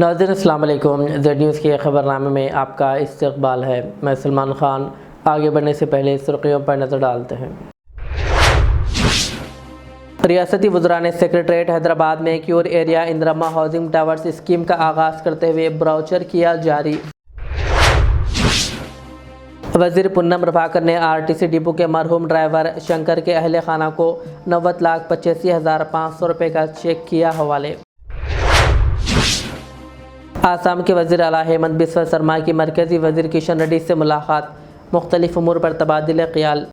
नाज़रीन अस्सलाम वालेकुम। ज़ेड न्यूज़ के ख़बरनामे में आपका इस्तक़बाल है। मैं सलमान ख़ान। आगे बढ़ने से पहले सुर्ख़ियों पर नज़र डालते हैं। रियासती वज़रा ने सेक्रेटरीट हैदराबाद में cure area Indiramma housing towers scheme का आगाज़ करते हुए ब्राउचर किया जारी। वज़ीर पुन्नम प्रभाकर ने RTC डिपो के मरहूम ड्राइवर शंकर के अहल खाना को 90,85,500 रुपये का चेक किया हवाले। आसाम के वज़ीर आला हेमंत बिस्वा शर्मा की मरकज़ी वज़ीर किशन रेड्डी से मुलाकात, मुख्तलिफ उमूर पर तबादिल ख़याल।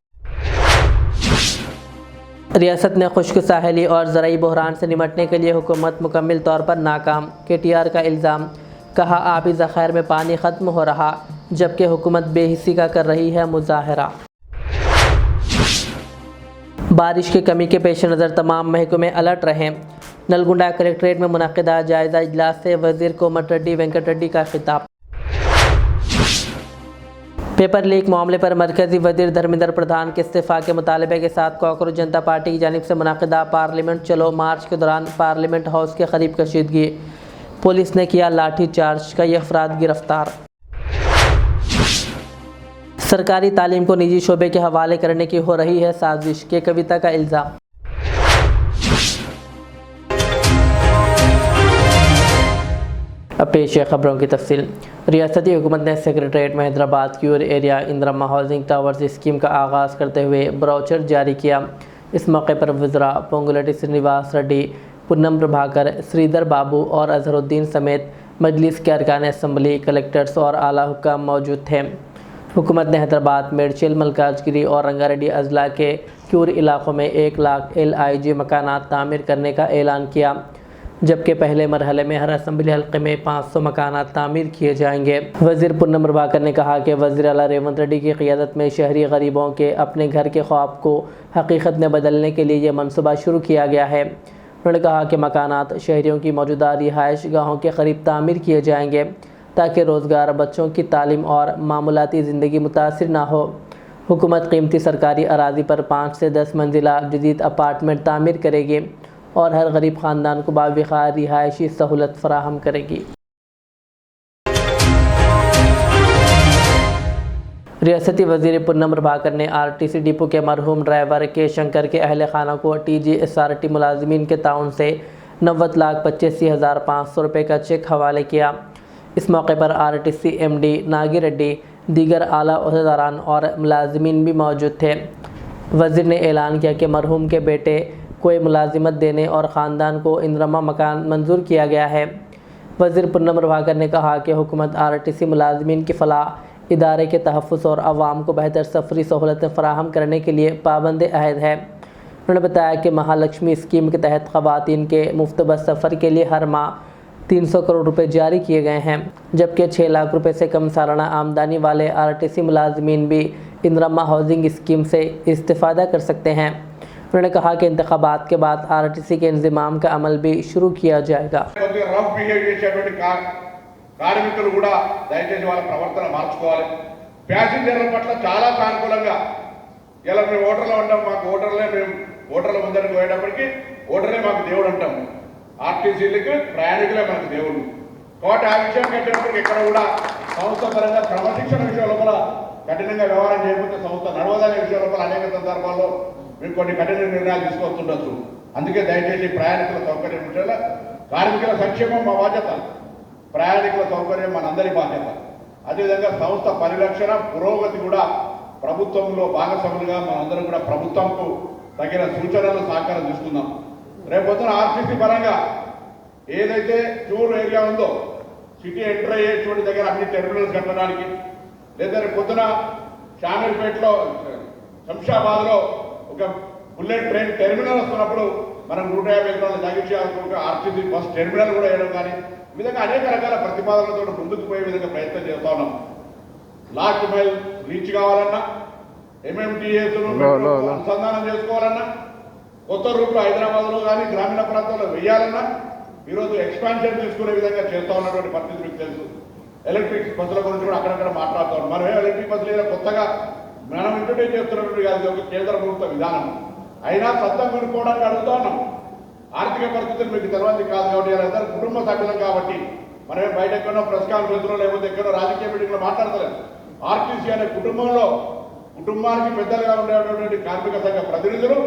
रियासत में खुश्क साहली और ज़राई बहरान से निमटने के लिए हुकूमत मुकम्मल तौर पर नाकाम, KTR का इल्ज़ाम। कहा आबी ज़ख़ायर में पानी ख़त्म हो रहा जबकि हुकूमत बेहिसी का कर रही है मुज़ाहरा। बारिश की कमी के पेश नज़र तमाम महकमे अलर्ट रहें। नलगुंडा कलेक्ट्रेट में मुनक़िदा जायज़ा इजलास से वज़ीर कोमट रेड्डी वेंकट रेड्डी का खिताब। पेपर लीक मामले पर मरकज़ी वज़ीर धर्मेंद्र प्रधान के इस्तीफ़ा के मुतालबे के साथ कॉकरोच जनता पार्टी की जानिब से मुनक़िदा पार्लियामेंट चलो मार्च के दौरान पार्लियामेंट हाउस के करीब कशीदगी, पुलिस ने किया लाठी चार्ज, कई अफराद गिरफ्तार। सरकारी तालीम को निजी शोबे के हवाले करने की हो रही है साजिश, के कविता का इल्ज़ाम। अब पेश है खबरों की तफसील। रियासती हुकूमत ने सेक्रेटरीट में Hyderabad cure area Indiramma housing towers scheme का आगाज़ करते हुए ब्राउचर जारी किया। इस मौके पर वज़रा पोंगुलेटी श्रीनिवास रेड्डी, पुन्नम प्रभाकर, श्रीधर बाबू और अजहरुद्दीन समेत मजलिस के अरकान असम्बली, कलेक्टर्स और आला हुक्काम मौजूद थे। हुकूमत ने हैदराबाद, मेडचल, मलकाजगिरी और रंगारेड्डी अजला के क्यूर इलाक़ों में 1 लाख LIG मकानात तामीर करने का ऐलान किया, जबकि पहले मरहले में हर असम्बली हल्के में 500 मकानात तामीर किए जाएंगे। वज़ीर पुन्नम प्रभाकर ने कहा कि वज़ीर आला रेवंत रेड्डी की क़ियादत में शहरी गरीबों के अपने घर के ख्वाब को हकीकत में बदलने के लिए यह मनसूबा शुरू किया गया है। उन्होंने कहा कि मकानात शहरियों की मौजूदा रिहाइश गाहों के करीब तामीर किए जाएंगे ताकि रोज़गार, बच्चों की तालीम और मामूलाती ज़िंदगी मुतासिर ना हो। हुकूमत कीमती सरकारी अराज़ी पर 5 से 10 मंजिला जदीद अपार्टमेंट तामीर करेगी और हर गरीब ख़ानदान को बाविक़ार रिहायशी सहूलत फ़राहम करेगी। रियासती वज़ीर पुन्नम प्रभाकर ने RTC डिपो के मरहूम ड्राइवर के शंकर के अहल खाना को TGSRT मुलाज़मीन के ताउन से 90,85,500 रुपये का चेक हवाले किया। इस मौके पर RTC MD नागी रेड्डी, दीगर आला ओहदेदारान और मुलाज़मीन भी मौजूद थे। वज़ीर ने ऐलान किया कि मरहूम के बेटे कोई मुलाजिमत देने और ख़ानदान को इंदिरम्मा मकान मंजूर किया गया है। वज़ीर पुन्नम प्रभाकर ने कहा कि हुकूमत RTC मुलाजमीन की फ़लाह, इदारे के तहफ़्फ़ुज़ और आवाम को बेहतर सफ़री सहूलतें फ़राहम करने के लिए पाबंद अहद है। उन्होंने बताया कि महालक्ष्मी स्कीम के तहत ख़वातीन के मुफ्त बस सफ़र के लिए हर माह 300 करोड़ रुपये जारी किए गए हैं, जबकि 6 लाख रुपये से कम सालाना आमदनी वाले RTC मुलाजमीन भी इंदिरम्मा हाउसिंग स्कीम से इस्तिफ़ादा कर सकते हैं। उन्होंने कहा कि इंतखाबात के बाद RTC के इंतज़ाम का अमल भी शुरू किया जाएगा। కార్మికులు కూడా దయచేసి వాళ్ళ ప్రవర్తన మార్చుకోవాలి. ప్యాసింజర్ల పట్ల చాలా సానుకూలంగా ఇలా మేము ఓటర్లు ఉంటాం, మాకు ఓటర్ల ముందరికి పోయేటప్పటికి ఓటరే మాకు దేవుడు అంటాం. RTCలకు ప్రయాణికులే మనకు దేవుడు. కాబట్టి ఆ విషయం కట్టేటప్పటికి ఇక్కడ కూడా సంస్థ పరంగా క్రమశిక్షణ విషయంలో కూడా కఠినంగా వ్యవహారం చేయకపోతే సంస్థ నడవదనే విషయంలో కూడా అనేక సందర్భాల్లో మేము కొన్ని కఠిన నిర్ణయాలు తీసుకొస్తుండొచ్చు. అందుకే దయచేసి ప్రయాణికుల సౌకర్యం విషయంలో కార్మికుల సంక్షేమం మా బాధ్యత, ప్రయాణికుల సౌకర్యం మనందరి బాధ్యత. అదేవిధంగా సంస్థ పరిరక్షణ, పురోగతి కూడా ప్రభుత్వంలో భాగస్వాములుగా మనందరం కూడా ప్రభుత్వంకు తగిన సూచనలు, సహకారం తీసుకుందాం. రేపొద్దున RTC పరంగా ఏదైతే క్యూర్ ఏరియా ఉందో సిటీ ఎంటర్ అయ్యేటువంటి దగ్గర అన్ని టెర్మినల్స్ కట్టడానికి, లేదా రేపొద్దున షామీర్పేటలో, శంషాబాద్లో ఒక బుల్లెట్ ట్రైన్ టెర్మినల్ వస్తున్నప్పుడు మనం 150 ఎకరాల జాగిత్యాల RTC బస్ టెర్మినల్ కూడా వేయడం కానీ, ఈ విధంగా అనేక రకాల ప్రతిపాదనలతో ముందుకు పోయే విధంగా ప్రయత్నం చేస్తా ఉన్నాం. లాస్ట్ మైల్ రీచ్ కావాలన్నా, MMTS అనుసంధానం చేసుకోవాలన్నా, కొత్త రూట్లో హైదరాబాద్లో కానీ గ్రామీణ ప్రాంతాల్లో వేయాలన్నా ఈరోజు ఎక్స్పాన్షన్ తీసుకునే విధంగా చేస్తూ ఉన్నటువంటి పరిస్థితి మీకు తెలుసు. ఎలక్ట్రిక్ బస్సుల గురించి కూడా అక్కడక్కడ మాట్లాడుతూ ఉన్నాం. మనం ఎలక్ట్రిక్ బస్సులు ఏదో కొత్తగా మనం ఇంట్రొడ్యూస్ చేస్తున్నటువంటి కాదు, ఒక కేంద్ర ప్రభుత్వ విధానం అయినా సొంతం కొనుక్కోవడానికి అడుగుతూ ఉన్నాం. ఆర్థిక పరిస్థితులు మీకు తర్వాత కాదు కాబట్టి అందరూ కుటుంబ సభ్యులం కాబట్టి మనమే బయట ఎక్కడో ప్రెస్ కాన్ఫరెన్స్లో లేకపోతే ఎక్కడో రాజకీయ మీటింగ్లో మాట్లాడతలేదు. ఆర్టీసీ అనే కుటుంబానికి పెద్దలుగా ఉండేటువంటి కార్మిక సంఘ ప్రతినిధులు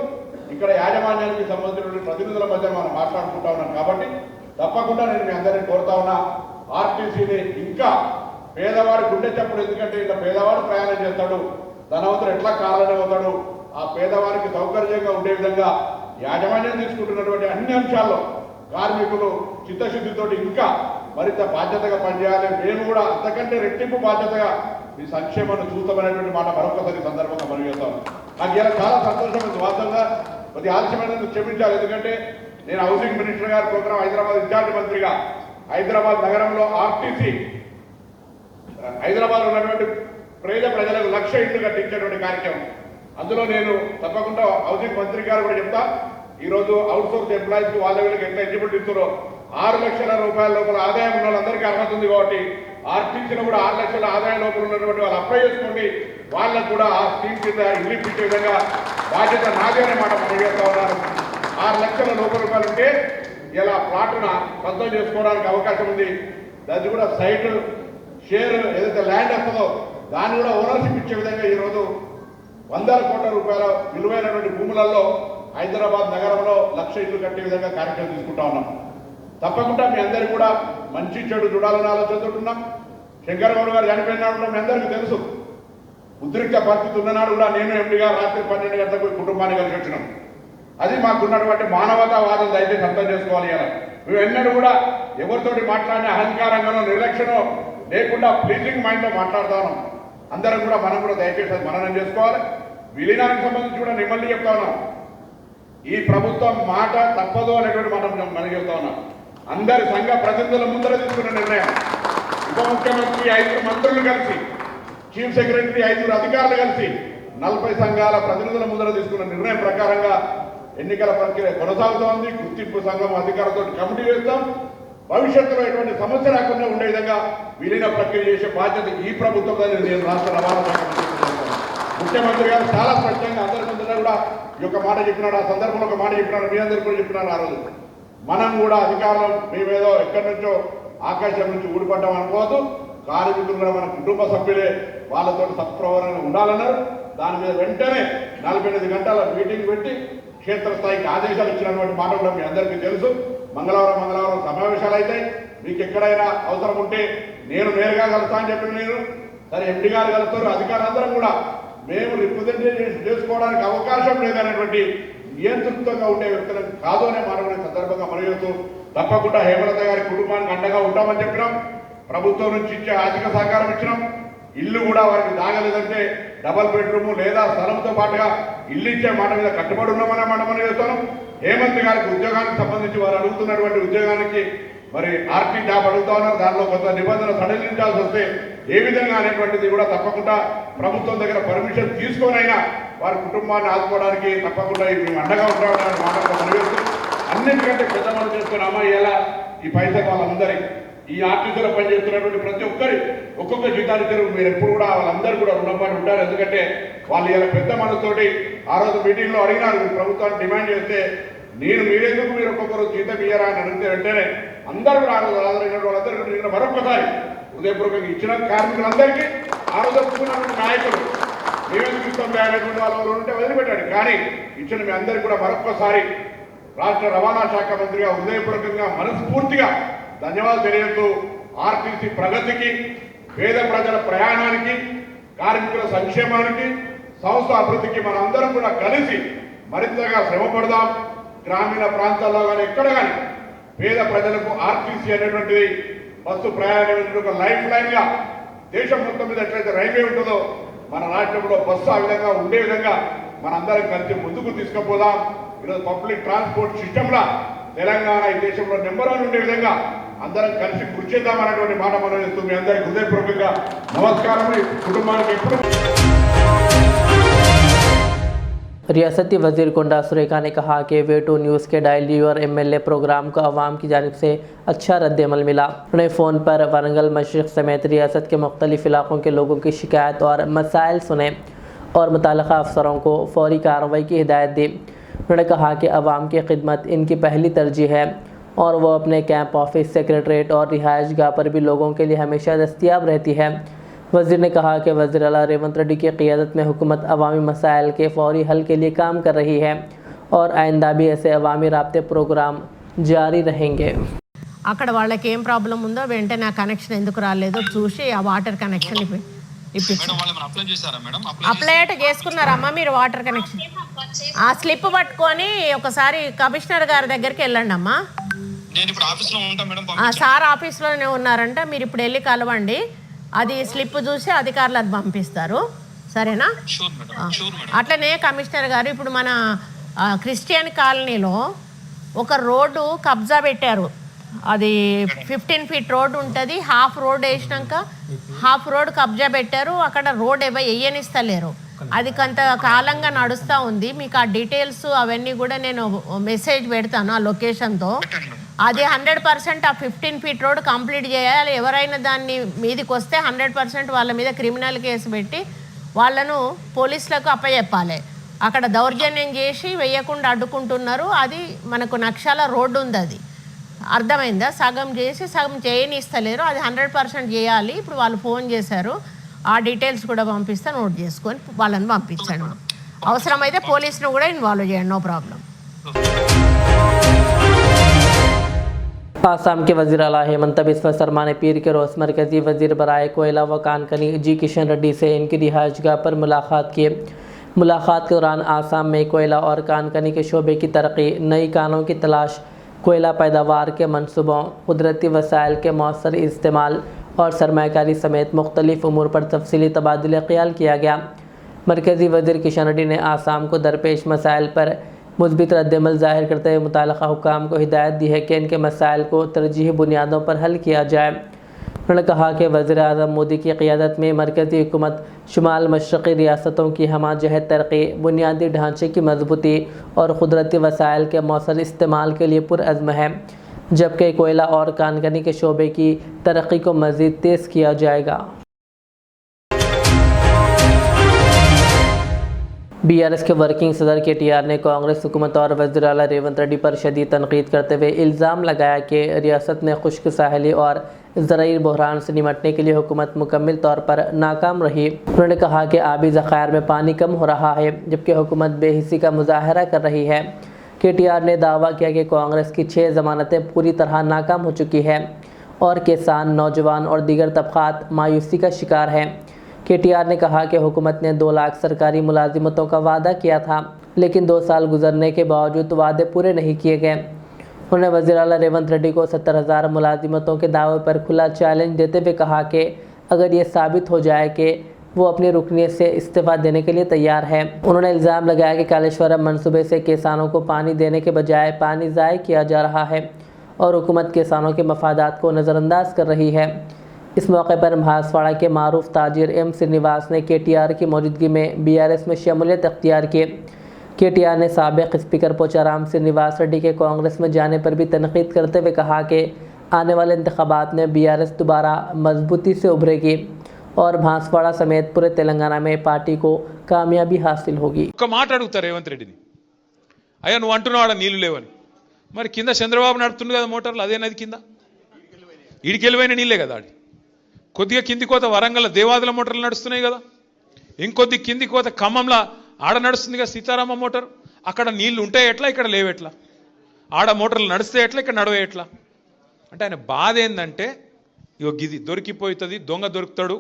ఇక్కడ యాజమాన్యానికి సంబంధించినటువంటి ప్రతినిధుల మధ్య మనం మాట్లాడుకుంటా ఉన్నాం. కాబట్టి తప్పకుండా నేను మీ అందరినీ కోరుతా ఉన్నా, ఆర్టీసీని ఇంకా పేదవాడి గుండె చప్పుడు. ఎందుకంటే ఇలా పేదవాడు ప్రయాణం చేస్తాడు, ధనవంతుడు ఎట్లా కావాలని అవుతాడు. ఆ పేదవారికి సౌకర్యంగా ఉండే విధంగా యాజమాన్యం తీసుకుంటున్నటువంటి అన్ని అంశాల్లో కార్మికులు చిత్తశుద్ధితో ఇంకా మరింత బాధ్యతగా పనిచేయాలి. మేము కూడా అంతకంటే రెట్టింపు బాధ్యతగా మీ సంక్షేమాన్ని చూస్తామనేటువంటి మాట మరొకసారి సందర్భంగా మనం చేస్తాం. నాకు ఇలా చాలా సంతోషం. వాస్తవంగా కొద్ది ఆలస్యమైనందుకు క్షమించాలి. ఎందుకంటే నేను హౌసింగ్ మినిస్టర్ గారి ప్రోగ్రాం హైదరాబాద్ ఇన్ఛార్జ్ మంత్రిగా హైదరాబాద్ నగరంలో ఆర్టీసీ హైదరాబాద్ ఉన్నటువంటి ప్రజలకు 1,00,000 ఇళ్ళు కట్టించేటువంటి కార్యక్రమం, అందులో నేను తప్పకుండా హౌసింగ్ మంత్రి గారు కూడా చెప్తా. ఈరోజు అవుట్సోర్స్ ఎంప్లాయీస్కి వాళ్ళ వీళ్ళకి ఎట్లా ఎలిజిబిలిటీ ఇస్తారో 6 లక్షల రూపాయల లోపల ఆదాయం ఉన్న వాళ్ళందరికీ అర్హత ఉంది. కాబట్టి ఆర్టీసీలో కూడా 6 లక్షల ఆదాయం లోపల ఉన్నటువంటి వాళ్ళు అప్లై చేసుకోండి. వాళ్ళకు కూడా ఆ స్కీమ్ కింద ఇల్లు ఇప్పించే విధంగా బాధ్యత నాదే అనే మాట మనం చేస్తా ఉన్నారు. 6 లక్షల రూపాయలు ఉంటే ఇలా ప్లాట్ను సొంతం చేసుకోవడానికి అవకాశం ఉంది. అది కూడా సైట్ షేర్ ఏదైతే ల్యాండ్ వస్తుందో దాన్ని కూడా ఓనర్షిప్ ఇచ్చే విధంగా ఈరోజు 100 కోట్ల రూపాయల విలువైనటువంటి భూములలో హైదరాబాద్ నగరంలో 1,00,000 ఇళ్ళు కట్టే విధంగా కార్యక్రమం తీసుకుంటా ఉన్నాం. తప్పకుండా మీ అందరికీ కూడా మంచి చెడు చూడాలని ఆలోచనతోటున్నాం. శంకరగౌడ్ గారు చనిపోయినాడు మీ అందరికీ తెలుసు. ఉద్రిక్త పరిస్థితి ఉన్ననాడు కూడా నేను ఎంపీగా రాత్రి 12 గంటలకు కుటుంబాన్ని కలిసి వచ్చినాం. అది మాకున్నటువంటి మానవతావాదం దయచేసి అర్థం చేసుకోవాలి. ఇలా మేము ఎన్నడూ కూడా ఎవరితోటి మాట్లాడిన అహంకారంగానో నిర్లక్ష్యనో లేకుండా ప్లీజింగ్ మైండ్లో మాట్లాడుతాను. అందరం కూడా మనం కూడా దయచేసి అది మననం చేసుకోవాలి. విలీనానికి సంబంధించి కూడా మిమ్మల్ని చెప్తా ఉన్నాం, ఈ ప్రభుత్వం మాట తప్పదు అనేటువంటి మనం చెప్తా ఉన్నాం. అందరి సంఘ ప్రతినిధుల ముందర తీసుకున్న నిర్ణయం, ఉప ముఖ్యమంత్రి 5 మంత్రులు కలిసి, చీఫ్ సెక్రటరీ 5 అధికారులు కలిసి 40 సంఘాల ప్రతినిధుల ముందర తీసుకున్న నిర్ణయం ప్రకారంగా ఎన్నికల ప్రక్రియ కొనసాగుతోంది. గుర్తింపు సంఘం అధికారులతో కమిటీ వేస్తాం. భవిష్యత్తులో ఎటువంటి సమస్య రాకుండా ఉండే విధంగా విలీన ప్రక్రియ చేసే బాధ్యత ఈ ప్రభుత్వంలో నేను రాష్ట్ర రవాణా శాఖ ముఖ్యమంత్రి గారు చాలా స్పష్టంగా అందరి ముందు కూడా ఈ యొక్క మాట చెప్పినాడు. ఆ సందర్భంలో ఒక మాట చెప్పినాడు, మీ అందరికీ కూడా చెప్పినారు. ఆ రోజు మనం కూడా అధికారులు మేమేదో ఎక్కడి నుంచో ఆకాశం నుంచి ఊడిపడ్డాం అనుకోవద్దు. కార్మికులు కూడా మన కుటుంబ సభ్యులే, వాళ్ళతో సత్ప్రవర్తన ఉండాలన్నారు. దాని మీద వెంటనే 48 గంటల మీటింగ్ పెట్టి క్షేత్రస్థాయికి ఆదేశాలు ఇచ్చినటువంటి మాట కూడా మీ అందరికీ తెలుసు. మంగళవారం సమావేశాలు అవుతాయి. మీకు ఎక్కడైనా అవసరం ఉంటే నేను నేరుగా కలుస్తా అని చెప్పిన నేను సరే ఎంపీ గారు కలుస్తారు. అధికారులందరం కూడా మేము రిప్రజెంటేషన్ చేసుకోవడానికి అవకాశం లేదనేటువంటి నియంతృత్వంగా ఉండే వ్యక్తులను కాదు అనే మాట సందర్భంగా మనవేస్తూ తప్పకుండా హేమలత గారి కుటుంబానికి అండగా ఉంటామని చెప్పినాం. ప్రభుత్వం నుంచి ఇచ్చే ఆర్థిక సహకారం ఇచ్చినాం. ఇల్లు కూడా వారికి దాగలేదంటే డబల్ బెడ్రూమ్ లేదా స్థలంతో పాటుగా ఇల్లు ఇచ్చే మాట మీద కట్టుబడి ఉన్నామనే మాట మనం చేస్తాం. హేమంత్ గారికి ఉద్యోగానికి సంబంధించి వారు అడుగుతున్నటువంటి ఉద్యోగానికి మరి ఆర్టీ జాబ్ అడుగుతా ఉన్నారు. దానిలో కొంత నిబంధనలు సడలించాల్సి వస్తే ఏ విధంగా అనేటువంటిది కూడా తప్పకుండా ప్రభుత్వం దగ్గర పర్మిషన్ తీసుకొనైనా వారి కుటుంబాన్ని ఆదుకోవడానికి తప్పకుండా మేము అండగా ఉంటామని మాట మనవేస్తూ అన్నింటికంటే పెద్ద మనం చేసుకున్నామా ఎలా ఈ పైసలు వాళ్ళందరి ఈ ఆర్టీసీలో పనిచేస్తున్నటువంటి ప్రతి ఒక్కొక్క జీతానికి మీరు ఎప్పుడు కూడా వాళ్ళందరూ కూడా రుణపడి ఉంటారు. ఎందుకంటే వాళ్ళు ఇలా పెద్ద మనతోటి ఆ రోజు మీటింగ్లో అడిగినారు, ప్రభుత్వాన్ని డిమాండ్ చేస్తే మీరెందుకు మీరు ఒక్కొక్కరు జీతం ఇయ్యరా అని అడిగితే వెంటనే అందరూ కూడా ఆ రోజు హాజరైన వాళ్ళందరికీ మరొకసారి హృదయపూర్వకంగా ఇచ్చిన కార్మికులందరికీ ఆ రోజు ఒప్పుకున్నటువంటి నాయకులు మేమెందుకు ఇస్తాం అనేటువంటి వాళ్ళు ఉంటే వదిలిపెట్టాడు. కానీ ఇచ్చిన మీ అందరికీ కూడా మరొక్కసారి రాష్ట్ర రవాణా శాఖ మంత్రిగా హృదయపూర్వకంగా మనస్ఫూర్తిగా ధన్యవాదాలు తెలియజేస్తూ ఆర్టీసీ ప్రగతికి, పేద ప్రజల ప్రయాణానికి, కార్మికుల సంక్షేమానికి, సంస్థ అభివృద్ధికి మనందరం కూడా కలిసి మరింతగా శ్రమపడదాం. గ్రామీణ ప్రాంతాల్లో కానీ ఎక్కడ కానీ పేద ప్రజలకు ఆర్టీసీ అనేటువంటిది బస్సు ప్రయాణం ఒక లైఫ్ లైన్గా దేశం మొత్తం మీద ఎట్లయితే రైల్వే ఉంటుందో మన రాష్ట్రంలో బస్సు ఆ విధంగా ఉండే విధంగా మనందరం కలిసి ముందుకు తీసుకుపోదాం. ఈరోజు పబ్లిక్ ట్రాన్స్పోర్ట్ సిస్టంలో తెలంగాణ ఈ దేశంలో నెంబర్ 1 ఉండే విధంగా అందరం కలిసి కృషి చేద్దామనేటువంటి మాట మనం చేస్తూ మీ అందరికీ హృదయపూర్వకంగా నమస్కారం. కుటుంబానికి ఎప్పుడు रियासती वजीर कुंडा सुरेखा ने कहा कि वे टू न्यूज़ के डायल यूर MLA प्रोग्राम को अवाम की जानिब से अच्छा रद्द-ए-अमल मिला। उन्हें फ़ोन पर वरंगल मशरिक़ समेत रियासत के मुख्तलिफ इलाकों के लोगों की शिकायत और मसाइल सुने और मुतल्लिक़ा अफसरों को फौरी कार्रवाई की हिदायत दी। उन्होंने कहा कि अवाम की खिदमत इनकी पहली तरजीह है और वो अपने कैंप ऑफिस, सेक्रेटरीट और रिहाइश गाह पर भी लोगों के लिए हमेशा दस्तयाब रहती है। वज़ीर ने कहा कि वज़ीर आला रेवंत रेड्डी की क़ियादत में हुकूमत अवामी मसाइल के फ़ौरी हल के लिए काम कर रही है और आइंदा भी ऐसे अवामी राब्ते प्रोग्राम जारी रहेंगे। అక్కడ వాళ్ళకి ఏం ప్రాబ్లం ఉందో వెంటనే ఆ కనెక్షన్ ఎందుకు రాలేదో చూసి ఆ వాటర్ కనెక్షన్ అప్లై చేసుకున్నారమ్మా మీరు వాటర్ కనెక్షన్ ఆ స్లిప్ పట్టుకొని ఒకసారి కమిషనర్ గారి దగ్గరికి వెళ్ళండి అమ్మా. సార్ ఆఫీస్లోనే ఉన్నారంట, మీరు ఇప్పుడు వెళ్ళి కలవండి, అది స్లిప్ చూసి అధికారులు అది పంపిస్తారు, సరేనా? అట్లనే కమిషనర్ గారు ఇప్పుడు మన క్రిస్టియన్ కాలనీలో ఒక రోడ్డు కబ్జా పెట్టారు. అది 15 ఫీట్ రోడ్ ఉంటుంది, హాఫ్ రోడ్ వేసినాక హాఫ్ రోడ్ కబ్జా పెట్టారు. అక్కడ రోడ్ వేయనిస్తలేరు, అది కొంత కాలంగా నడుస్తూ ఉంది. మీకు ఆ డీటెయిల్స్ అవన్నీ కూడా నేను మెసేజ్ పెడతాను ఆ లొకేషన్తో. అది 100% ఆ 15 ఫీట్ రోడ్ కంప్లీట్ చేయాలి. ఎవరైనా దాన్ని మీదికి వస్తే 100% వాళ్ళ మీద క్రిమినల్ కేసు పెట్టి వాళ్ళను పోలీసులకు అప్పచెప్పాలి. అక్కడ దౌర్జన్యం చేసి వేయకుండా అడ్డుకుంటున్నారు. అది మనకు నక్షాల రోడ్డు ఉంది, అది అర్థమైందా? సగం చేసి సగం చేయనిస్తలేరు, అది 100% చేయాలి. ఇప్పుడు వాళ్ళు ఫోన్ చేశారు, ఆ డీటెయిల్స్ కూడా పంపిస్తే నోట్ చేసుకొని వాళ్ళని పంపించండి. అవసరమైతే పోలీసును కూడా ఇన్వాల్వ్ చేయండి, నో ప్రాబ్లం. आसाम के वज़ीर आला हेमंत बिस्वा शर्मा ने पीर के रोज़ मरकज़ी वज़ीर बराए कोयला व कानकनी जी किशन रेड्डी से इनकी रिहाइशगाह पर मुलाकात की। मुलाकात के दौरान आसाम में कोयला और कानकनी के शोबे की तरक्की, नई कानों की तलाश, कोयला पैदावार के मनसूबों, कुदरती वसाइल के मौसर इस्तेमाल और सरमायाकारी समेत मुख्तलिफ उमूर पर तफसीली तबादला ख्याल किया गया। मरकज़ी वज़ीर किशन रेड्डी ने आसाम को दरपेश मसाइल पर मुस्बित रद्दमल ज़ाहिर करते हुए मुताल्लिक़ा हुक्काम को हिदायत दी है कि इनके मसाइल को तरजीही बुनियादों पर हल किया जाए। उन्होंने कहा कि वज़ीर आज़म मोदी की क़ियादत में मरकज़ी हुकूमत शुमाल मशरक़ी रियासतों की हमाजहत तरक्की, बुनियादी ढांचे की मजबूती और कुदरती वसाइल के मौसर इस्तेमाल के लिए पुरअज़्म है, जबकि कोयला और कानकनी के शोबे की तरक्की को मज़ीद तेज़ किया जाएगा। BRS के वर्किंग सदर KTR ने कांग्रेस हुकूमत और वज़ीर आला रेवंत रेड्डी पर शदीद तनकीद करते हुए इल्ज़ाम लगाया कि रियासत में खुश्क साहली और ज़राई बहरान से निमटने के लिए हुकूमत मुकम्मल तौर पर नाकाम रही। उन्होंने कहा कि आबी ज़खायर में पानी कम हो रहा है, जबकि हुकूमत बेहिसी का मुजाहरा कर रही है। KTR ने दावा किया कि कांग्रेस की 6 ज़मानतें पूरी तरह नाकाम हो चुकी है और किसान, नौजवान और दीगर तबक़ात मायूसी का शिकार हैं। KTR ने कहा कि हुकूमत ने 2 लाख सरकारी मुलाजिमतों का वादा किया था, लेकिन 2 साल गुजरने के बावजूद वादे पूरे नहीं किए गए। उन्होंने वज़ीर आला रेवंत रेड्डी को 70,000 मुलाजिमतों के दावे पर खुला चैलेंज देते हुए कहा कि अगर ये साबित हो जाए कि वो अपनी रुकनीत से इस्तीफ़ा देने के लिए तैयार है। उन्होंने इल्ज़ाम लगाया कि कालेश्वरम मनसूबे से किसानों को पानी देने के बजाय पानी ज़ाय किया जा रहा है और हुकूमत किसानों के मफादात को नज़रअंदाज कर रही है। इस मौके पर महासवाड़ा के मारूफ ताजिर M श्रीनिवास ने KTR की मौजूदगी में BRS में शमूलियत अख्तियार की। KTR ने साबिक़ स्पीकर पोचाराम श्रीनिवास रेड्डी के कांग्रेस में जाने पर भी तनकीद करते हुए कहा कि आने वाले इंतखाबात में BRS दोबारा मजबूती से उभरेगी और भांसवाड़ा समेत पूरे तेलंगाना में पार्टी को कामयाबी हासिल होगी। రేవంత్ రెడ్డిని అయ్యా నువ్వు అంటున్నావు ఆడ నీళ్లు లేవని, మరి కింద చంద్రబాబు నడుతుండు కదా మోటార్లు, అదేనది కింద ఈడికెళ్ళిపోయిన నీళ్ళే కదా. ఆడి కొద్దిగా కింది కోత వరంగల్ దేవాదుల మోటార్లు నడుస్తున్నాయి కదా, ఇంకొద్ది కింది కోత ఖమ్మంలో ఆడ నడుస్తుంది కదా సీతారామ మోటార్. అక్కడ నీళ్లు ఉంటాయి ఎట్లా, ఇక్కడ లేవెట్లా? ఆడ మోటార్లు నడిస్తే ఎట్లా, ఇక్కడ నడవే ఎట్లా? అంటే ఆయన బాధ ఏంటంటే ఇగో గిది దొరికిపోతుంది, దొంగ దొరుకుతాడు,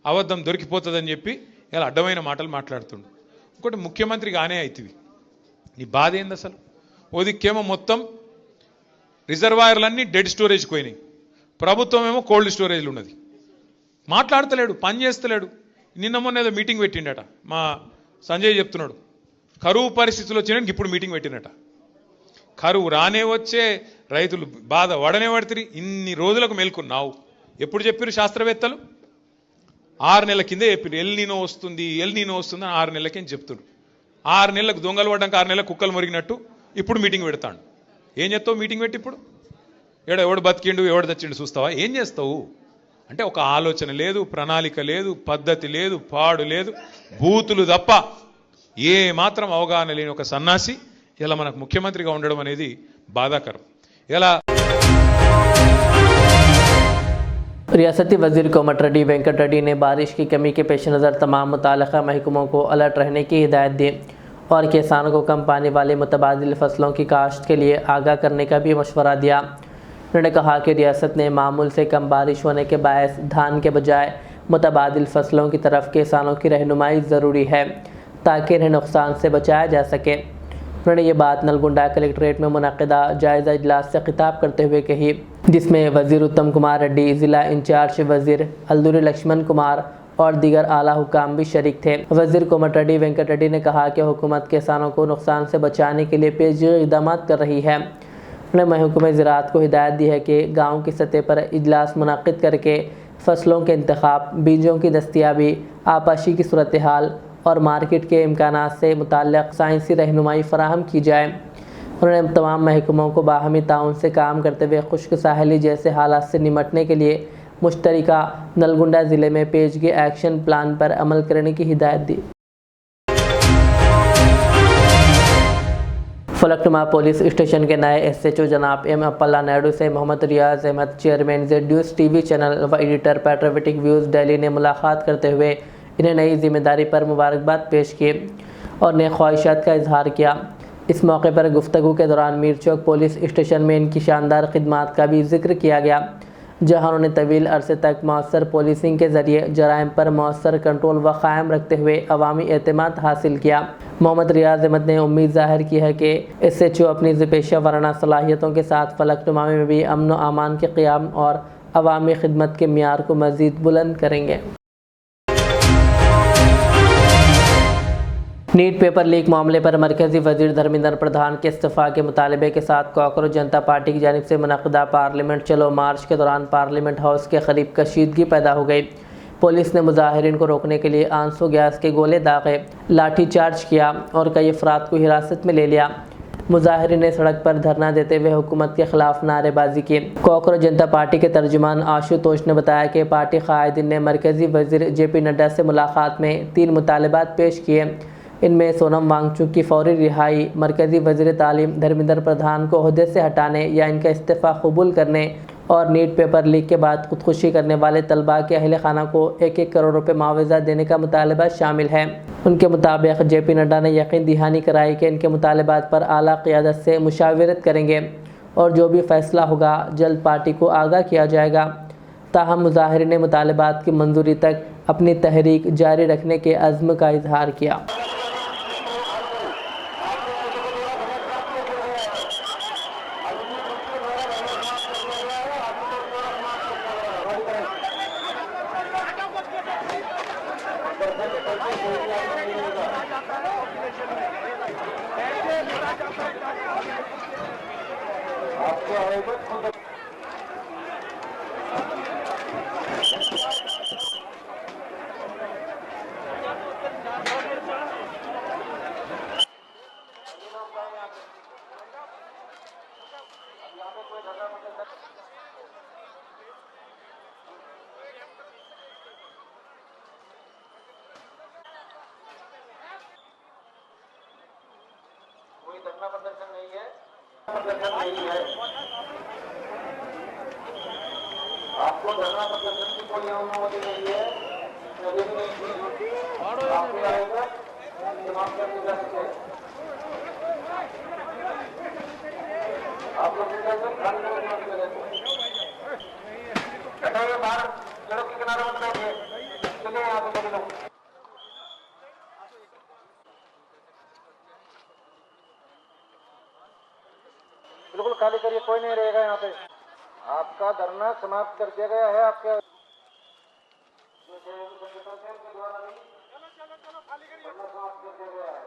అబద్ధం దొరికిపోతుంది అని చెప్పి ఇలా అడ్డమైన మాటలు మాట్లాడుతుండు. ఇంకోటి ముఖ్యమంత్రి గానే అవుతుంది, నీ బాధ ఏంది అసలు? ఓ దిక్కేమో మొత్తం రిజర్వాయర్లన్నీ డెడ్ స్టోరేజ్కి పోయినాయి, ప్రభుత్వం ఏమో కోల్డ్ స్టోరేజ్లు ఉన్నది. మాట్లాడతలేడు, పని చేస్తలేడు. నిన్న మొన్న ఏదో మీటింగ్ పెట్టిండట, మా సంజయ్ చెప్తున్నాడు, కరువు పరిస్థితులు వచ్చినాక ఇప్పుడు మీటింగ్ పెట్టినట. కరువు రానే వచ్చే రైతులు బాధ వడనే పడుతుంది. ఇన్ని రోజులకు మేల్కొన్నావు. ఎప్పుడు చెప్పారు శాస్త్రవేత్తలు? 6 నెలల కిందే చెప్పారు ఎల్నీనో వస్తుంది అని 6 నెలలకేం చెప్తున్నారు. 6 నెలలకు దొంగలు పడ్డాక 6 నెలలకు కుక్కలు మురిగినట్టు ఇప్పుడు మీటింగ్ పెడతాడు. ఏం చేస్తావు మీటింగ్ పెట్టి? ఇప్పుడు ఎవడు బతికిండు ఎవడు తెచ్చిండు చూస్తావా? ఏం చేస్తావు? అంటే ఒక ఆలోచన లేదు, ప్రణాళిక లేదు, పద్ధతి లేదు, పాడు లేదు, బూతులు తప్ప ఏ మాత్రం అవగాహన లేని ఒక సన్నాసి ఇలా మనకు ముఖ్యమంత్రిగా ఉండడం అనేది బాధాకరం. ఇలా रियासती वज़ीर कोमटिरेड्डी वेंकट रेड्डी ने बारिश की कमी के पेश नज़र तमाम मुताल्लिक़ा महकमों को अलर्ट रहने की हिदायत दी और किसानों को कम पानी वाले मुतबादिल फसलों की काश्त के लिए आगाह करने का भी मशवरा दिया। उन्होंने कहा कि रियासत ने मामूल से कम बारिश होने के बायस धान के बजाय मुतबादिल फसलों की तरफ किसानों की रहनुमाई ज़रूरी है ताकि इन्हें नुकसान से बचाया जा सके। उन्होंने ये बात नलगुंडा कलेक्ट्रेट में मुनक़िदा जायज़ा इजलास से खिताब करते हुए कही, जिसमें वज़ीर उत्तम कुमार रेड्डी, ज़िला इंचार्ज वज़ीर अल्दुरी लक्ष्मण कुमार और दीगर आला हुकाम भी शरीक थे। वज़ीर कोमटिरेड्डी वेंकट रेड्डी ने कहा कि हुकूमत किसानों को नुकसान से बचाने के लिए पेशगी इक़दाम कर रही है। उन्होंने महकमे ज़राअत को हिदायत दी है कि गाँव की सतह पर इजलास मुनक़िद करके फसलों के इंतखाब, बीजों की दस्तियाबी, आपाशी की सूरत हाल और मार्केट के इम्कानात से मुताल्लिक़ साइंसी रहनुमाई फ़राहम की जाए। उन्होंने तमाम महकमों को बाहमी ताउन से काम करते हुए खुश्क साहली जैसे हालात से निमटने के लिए मुश्तरिका नलगुंडा ज़िले में पेशगी एक्शन प्लान पर अमल करने की हिदायत दी। फलकनुमा पुलिस स्टेशन के नए SHO जनाब M. अप्पला नायडू से Mohammad Riyaz Ahmed, chairman Z TV channel व एडिटर पैट्रियोटिक व्यूज़ दिल्ली ने मुलाकात करते हुए इन्हें नई जिम्मेदारी पर मुबारकबाद पेश की और नए ख्वाहिशात का इजहार किया। इस मौके पर गुफ्तगू के दौरान मीर चौक पुलिस स्टेशन में इनकी शानदार खिदमात का भी जिक्र किया गया, जहां उन्होंने तवील अरसे तक मौसर पुलिसिंग के ज़रिए जराइम पर मौसर कंट्रोल व क़ायम रखते हुए अवामी एतमाद हासिल किया। मोहम्मद रियाज अहमद ने उम्मीद ज़ाहिर की है कि SHO अपनी पेशा वराना सलाहियतों के साथ फलकनुमा में भी अमन व अमान के क़याम और अवामी खिदमत के मियार को मज़ीद बुलंद करेंगे। नीट पेपर लीक मामले पर मरकज़ी वज़ीर धर्मेंद्र प्रधान के इस्तीफ़ा के मुतालबे के साथ कॉकरोच जनता पार्टी की जानिब से मुनक़िदा पार्लियामेंट चलो मार्च के दौरान पार्लियामेंट हाउस के करीब कशीदगी पैदा हो गई। पुलिस ने मुजाहिरीन को रोकने के लिए आंसू गैस के गोले दागे, लाठी चार्ज किया और कई अफराद को हिरासत में ले लिया। मुजाहिरीन ने सड़क पर धरना देते हुए हुकूमत के खिलाफ नारेबाजी की। कॉकरोच जनता पार्टी के तर्जुमान आशुतोष ने बताया कि पार्टी कायदीन ने मरकज़ी वज़ीर JP नड्डा से मुलाकात में 3 मुतालबात पेश किए। इनमें सोनम वांगचुक की फौरी रिहाई, मरकज़ी वज़ीर तालीम धर्मेंद्र प्रधान को ओहदे से हटाने या इनका इस्तीफ़ा कबूल करने और नीट पेपर लीक के बाद खुदकुशी करने वाले तलबा के अहल खाना को 1-1 करोड़ रुपए मुआवजा देने का मुतालबा शामिल है। उनके मुताबिक JP नड्डा ने यकीन दहानी कराई कि इनके मुतालबात पर आला क़ियादत से मुशावरत करेंगे और जो भी फ़ैसला होगा जल्द पार्टी को आगाह किया जाएगा। ताहम मुजाहिरीन ने मुतालबात की मंजूरी तक अपनी तहरीक जारी रखने के अज़्म का इजहार किया। कोई धरना प्रदर्शन नहीं है, प्रदर्शन नहीं है। आपको धरना प्रदर्शन की कोई अनुमति नहीं है, कभी भी नहीं थी। आपके आएगा तमाम करके जा सकते हैं। आप लोग खाली करके बाहर सड़क के किनारे मत बैठिए, चलिए यहाँ पे सभी लोग। बिल्कुल खाली करिए, कोई नहीं रहेगा यहाँ पे। आपका धरना समाप्त कर दिया गया है। आपके समाप्त कर दिया गया है।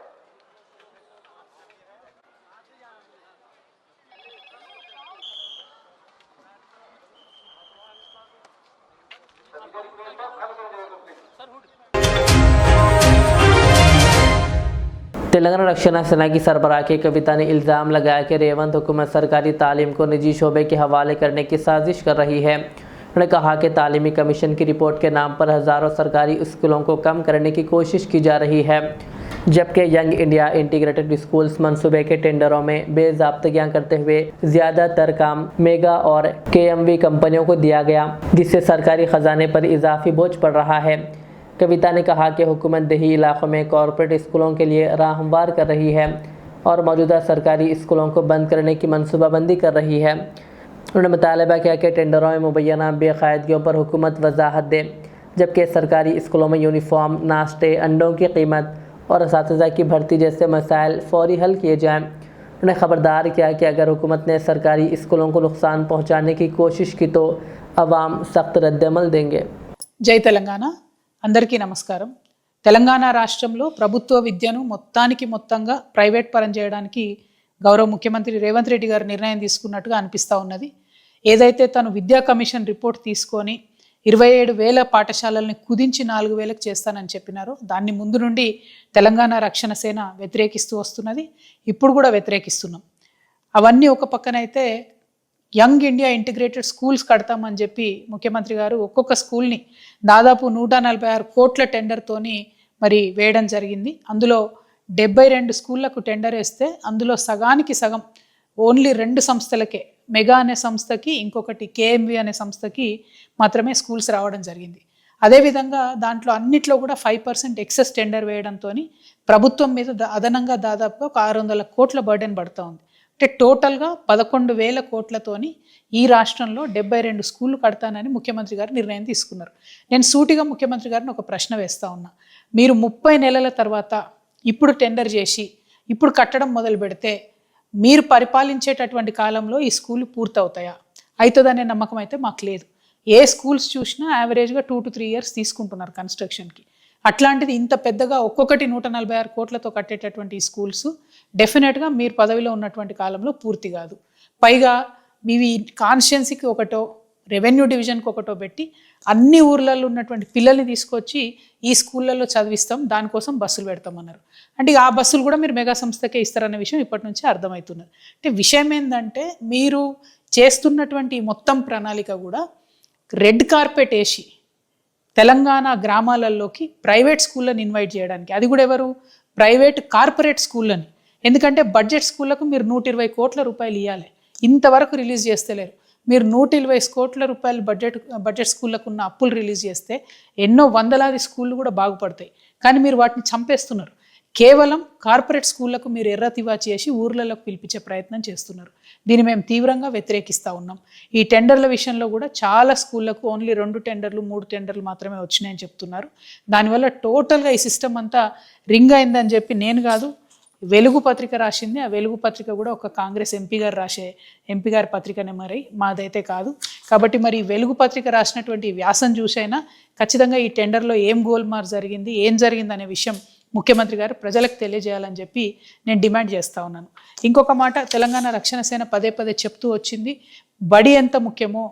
तेलंगाना रक्षण सेना की सरबराह की कविता ने इल्ज़ाम लगाया कि रेवंत हुकूमत सरकारी तालीम को निजी शोबे के हवाले करने की साजिश कर रही है। उन्होंने कहा कि तालीमी कमीशन की रिपोर्ट के नाम पर हज़ारों सरकारी स्कूलों को कम करने की कोशिश की जा रही है। जबकि यंग इंडिया इंटीग्रेटेड स्कूल्स मंसूबे के टेंडरों में बेज़ाब्तगियां करते हुए ज़्यादातर काम मेगा और KMV कंपनियों को दिया गया, जिससे सरकारी ख़जाने पर इजाफी बोझ पड़ रहा है। कविता ने कहा कि हुकूमत देही इलाकों में कॉरपोरेट स्कूलों के लिए राह हमवार कर रही है और मौजूदा सरकारी स्कूलों को बंद करने की मनसूबाबंदी कर रही है। उन्होंने मुतालबा किया कि टेंडरों में मुबैना बेकायदगियों पर हुकूमत वजाहत दे, जबकि सरकारी स्कूलों में यूनिफॉर्म, नाश्ते, अंडों की कीमत और असातिज़ा की भर्ती जैसे मसाइल फौरी हल किए जाएँ। उन्हें ख़बरदार किया कि अगर हुकूमत ने सरकारी स्कूलों को नुकसान पहुँचाने की कोशिश की तो अवाम सख्त रद्दमल देंगे। జై తెలంగాణ. అందరికీ నమస్కారం. తెలంగాణ రాష్ట్రంలో ప్రభుత్వ విద్యను మొత్తంగా ప్రైవేట్ పరం చేయడానికి గౌరవ ముఖ్యమంత్రి రేవంత్ రెడ్డి గారు నిర్ణయం తీసుకున్నట్టుగా అనిపిస్తూ ఉన్నది. ఏదైతే తను విద్యా కమిషన్ రిపోర్ట్ తీసుకొని 27,000 పాఠశాలల్ని కుదించి 4,000కు చేస్తానని చెప్పినారో దాన్ని ముందు నుండి తెలంగాణ రక్షణ సేన వ్యతిరేకిస్తూ వస్తున్నది. ఇప్పుడు కూడా వ్యతిరేకిస్తున్నాం. అవన్నీ ఒక పక్కనైతే యంగ్ ఇండియా ఇంటిగ్రేటెడ్ స్కూల్స్ కడతామని చెప్పి ముఖ్యమంత్రి గారు ఒక్కొక్క స్కూల్ని దాదాపు 146 కోట్ల టెండర్తోని మరి వేయడం జరిగింది. అందులో 72 స్కూళ్లకు టెండర్ వేస్తే అందులో సగానికి సగం ఓన్లీ 2 సంస్థలకే, మెగా అనే సంస్థకి ఇంకొకటి KMV అనే సంస్థకి మాత్రమే స్కూల్స్ రావడం జరిగింది. అదేవిధంగా దాంట్లో అన్నిట్లో కూడా 5% ఎక్సెస్ టెండర్ వేయడంతో ప్రభుత్వం మీద అదనంగా దాదాపుగా ఒక 600 కోట్ల బర్డెన్ పడుతూ ఉంది. అంటే టోటల్గా 11,000 కోట్లతోని ఈ రాష్ట్రంలో 72 స్కూళ్ళు కడతానని ముఖ్యమంత్రి గారు నిర్ణయం తీసుకున్నారు. నేను సూటిగా ముఖ్యమంత్రి గారిని ఒక ప్రశ్న వేస్తూ ఉన్నా. మీరు 30 నెలల తర్వాత ఇప్పుడు టెండర్ చేసి ఇప్పుడు కట్టడం మొదలు పెడితే మీరు పరిపాలించేటటువంటి కాలంలో ఈ స్కూళ్ళు పూర్తవుతాయా? అవుతుందనే నమ్మకం అయితే మాకు లేదు. ఏ స్కూల్స్ చూసినా యావరేజ్గా 2 to 3 years తీసుకుంటున్నారు కన్స్ట్రక్షన్కి. అట్లాంటిది ఇంత పెద్దగా ఒక్కొక్కటి 146 కోట్లతో కట్టేటటువంటి ఈ స్కూల్స్ డెఫినెట్గా మీరు పదవిలో ఉన్నటువంటి కాలంలో పూర్తి కాదు. పైగా ఇవి కాన్స్టిట్యున్సీకి ఒకటో, రెవెన్యూ డివిజన్కి ఒకటో పెట్టి అన్ని ఊర్లలో ఉన్నటువంటి పిల్లల్ని తీసుకొచ్చి ఈ స్కూళ్ళల్లో చదివిస్తాం, దానికోసం బస్సులు పెడతామన్నారు. అంటే ఆ బస్సులు కూడా మీరు మెగా సంస్థకే ఇస్తారనే విషయం ఇప్పటి నుంచి అర్థమవుతున్నది. అంటే విషయం ఏంటంటే మీరు చేస్తున్నటువంటి మొత్తం ప్రణాళిక కూడా రెడ్ కార్పెట్ వేసి తెలంగాణ గ్రామాలలోకి ప్రైవేట్ స్కూళ్ళని ఇన్వైట్ చేయడానికి, అది కూడా ఎవరు? ప్రైవేట్ కార్పొరేట్ స్కూళ్ళని. ఎందుకంటే బడ్జెట్ స్కూళ్ళకు మీరు 120 కోట్ల రూపాయలు ఇవ్వాలి, ఇంతవరకు రిలీజ్ చేస్తలేరు. మీరు 120 కోట్ల రూపాయలు బడ్జెట్ స్కూళ్ళకు ఉన్న అప్పులు రిలీజ్ చేస్తే ఎన్నో వందలాది స్కూళ్ళు కూడా బాగుపడతాయి. కానీ మీరు వాటిని చంపేస్తున్నారు. కేవలం కార్పొరేట్ స్కూళ్ళకు మీరు ఎర్రతివా చేసి ఊర్లలోకి పిలిపించే ప్రయత్నం చేస్తున్నారు. దీన్ని మేము తీవ్రంగా వ్యతిరేకిస్తూ ఉన్నాం. ఈ టెండర్ల విషయంలో కూడా చాలా స్కూళ్ళకు ఓన్లీ 2 టెండర్లు 3 టెండర్లు మాత్రమే వచ్చినాయని చెప్తున్నారు. దానివల్ల టోటల్గా ఈ సిస్టమ్ అంతా రింగ్ అయిందని చెప్పి నేను కాదు, వెలుగు పత్రిక రాసింది. ఆ వెలుగు పత్రిక కూడా ఒక కాంగ్రెస్ ఎంపీ గారి పత్రికనే, మరి మాదైతే కాదు. కాబట్టి మరి వెలుగు పత్రిక రాసినటువంటి వ్యాసం చూసైనా ఖచ్చితంగా ఈ టెండర్లో ఏం గోల్మార్ జరిగింది, ఏం జరిగింది అనే విషయం ముఖ్యమంత్రి గారు ప్రజలకు తెలియజేయాలని చెప్పి నేను డిమాండ్ చేస్తూ ఉన్నాను. ఇంకొక మాట, తెలంగాణ రక్షణ సేన పదే చెప్తూ వచ్చింది, బడి ఎంత ముఖ్యమో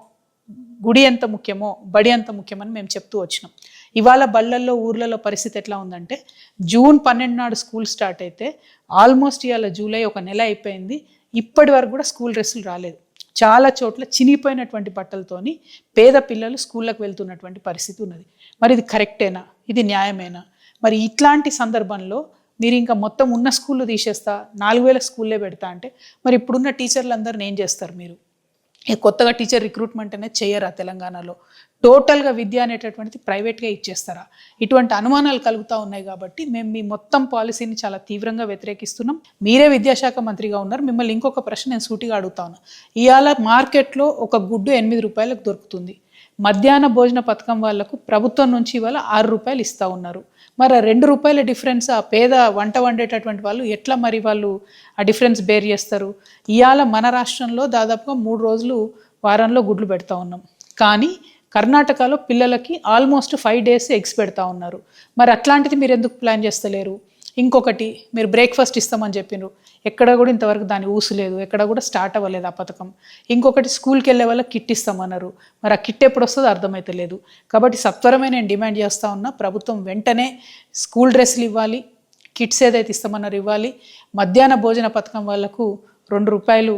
గుడి ఎంత ముఖ్యమో బడి ఎంత ముఖ్యమని మేము చెప్తూ వచ్చినాం. ఇవాళ బళ్ళల్లో ఊర్లలో పరిస్థితి ఎట్లా ఉందంటే, June 12 నాడు స్కూల్ స్టార్ట్ అయితే ఆల్మోస్ట్ ఇవాళ జూలై ఒక నెల అయిపోయింది, ఇప్పటి వరకు కూడా స్కూల్ డ్రెస్సులు రాలేదు. చాలా చోట్ల చినిగిపోయినటువంటి బట్టలతోని పేద పిల్లలు స్కూళ్ళకు వెళ్తున్నటువంటి పరిస్థితి ఉన్నది. మరి ఇది కరెక్టేనా? ఇది న్యాయమేనా? మరి ఇట్లాంటి సందర్భంలో మీరు ఇంకా మొత్తం ఉన్న స్కూళ్ళు తీసేస్తా 4,000 స్కూళ్ళే పెడతా అంటే మరి ఇప్పుడున్న టీచర్లు అందరిని ఏం చేస్తారు? మీరు కొత్తగా టీచర్ రిక్రూట్మెంట్ అనేది చేయరా? తెలంగాణలో టోటల్గా విద్య అనేటటువంటిది ప్రైవేట్గా ఇచ్చేస్తారా? ఇటువంటి అనుమానాలు కలుగుతూ ఉన్నాయి. కాబట్టి మేము మీ మొత్తం పాలసీని చాలా తీవ్రంగా వ్యతిరేకిస్తున్నాం. మీరే విద్యాశాఖ మంత్రిగా ఉన్నారు, మిమ్మల్ని ఇంకొక ప్రశ్న నేను సూటిగా అడుగుతా ఉన్నా. ఇవాళ మార్కెట్లో ఒక గుడ్డు 8 రూపాయలకు దొరుకుతుంది. మధ్యాహ్న భోజన పథకం వాళ్లకు ప్రభుత్వం నుంచి ఇవాళ 6 రూపాయలు ఇస్తూ ఉన్నారు. మరి 2 రూపాయల డిఫరెన్స్ ఆ పేద వంట వండేటటువంటి వాళ్ళు ఎట్లా మరి వాళ్ళు ఆ డిఫరెన్స్ బేర్ చేస్తారు? ఇవాళ మన రాష్ట్రంలో దాదాపుగా 3 రోజులు వారంలో గుడ్లు పెడతా ఉన్నాం. కానీ కర్ణాటకలో పిల్లలకి ఆల్మోస్ట్ 5 days ఎగ్స్ పెడతా ఉన్నారు. మరి అట్లాంటిది మీరు ఎందుకు ప్లాన్ చేస్తలేరు? ఇంకొకటి, మీరు బ్రేక్ఫాస్ట్ ఇస్తామని చెప్పినారు, ఎక్కడ కూడా ఇంతవరకు దాని ఊసు లేదు, ఎక్కడ కూడా స్టార్ట్ అవ్వలేదు ఆ పథకం. ఇంకొకటి, స్కూల్కి వెళ్ళే వాళ్ళకి కిట్ ఇస్తామన్నారు, మరి ఆ కిట్ ఎప్పుడు వస్తుందో అర్థమైతే లేదు. కాబట్టి సత్వరమే నేను డిమాండ్ చేస్తూ ఉన్నా, ప్రభుత్వం వెంటనే స్కూల్ డ్రెస్సులు ఇవ్వాలి, కిట్స్ ఏదైతే ఇస్తామన్నారు ఇవ్వాలి. మధ్యాహ్న భోజన పథకం వాళ్ళకు 2 రూపాయలు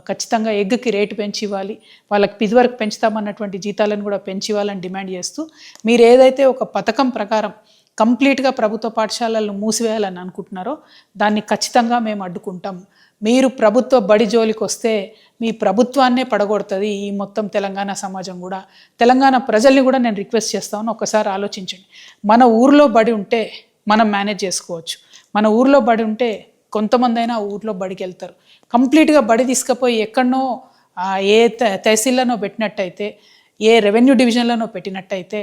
ఖచ్చితంగా ఎగ్కి రేటు పెంచి ఇవ్వాలి. వాళ్ళకి ఇదివరకు పెంచుతామన్నటువంటి జీతాలను కూడా పెంచి ఇవ్వాలని డిమాండ్ చేస్తూ, మీరు ఏదైతే ఒక పథకం ప్రకారం కంప్లీట్గా ప్రభుత్వ పాఠశాలలను మూసివేయాలని అనుకుంటున్నారో దాన్ని ఖచ్చితంగా మేము అడ్డుకుంటాం. మీరు ప్రభుత్వ బడి జోలికి వస్తే మీ ప్రభుత్వాన్నే పడగొడుతుంది ఈ మొత్తం తెలంగాణ సమాజం కూడా. తెలంగాణ ప్రజల్ని కూడా నేను రిక్వెస్ట్ చేస్తాను, ఒక్కసారి ఆలోచించండి. మన ఊర్లో బడి ఉంటే మనం మేనేజ్ చేసుకోవచ్చు. మన ఊర్లో బడి ఉంటే కొంతమంది అయినా ఊర్లో బడికి వెళ్తారు. కంప్లీట్గా బడి తీసుకుపోయి ఎక్కడనో ఏ తహసీల్లోనో పెట్టినట్టయితే, ఏ రెవెన్యూ డివిజన్లోనో పెట్టినట్టయితే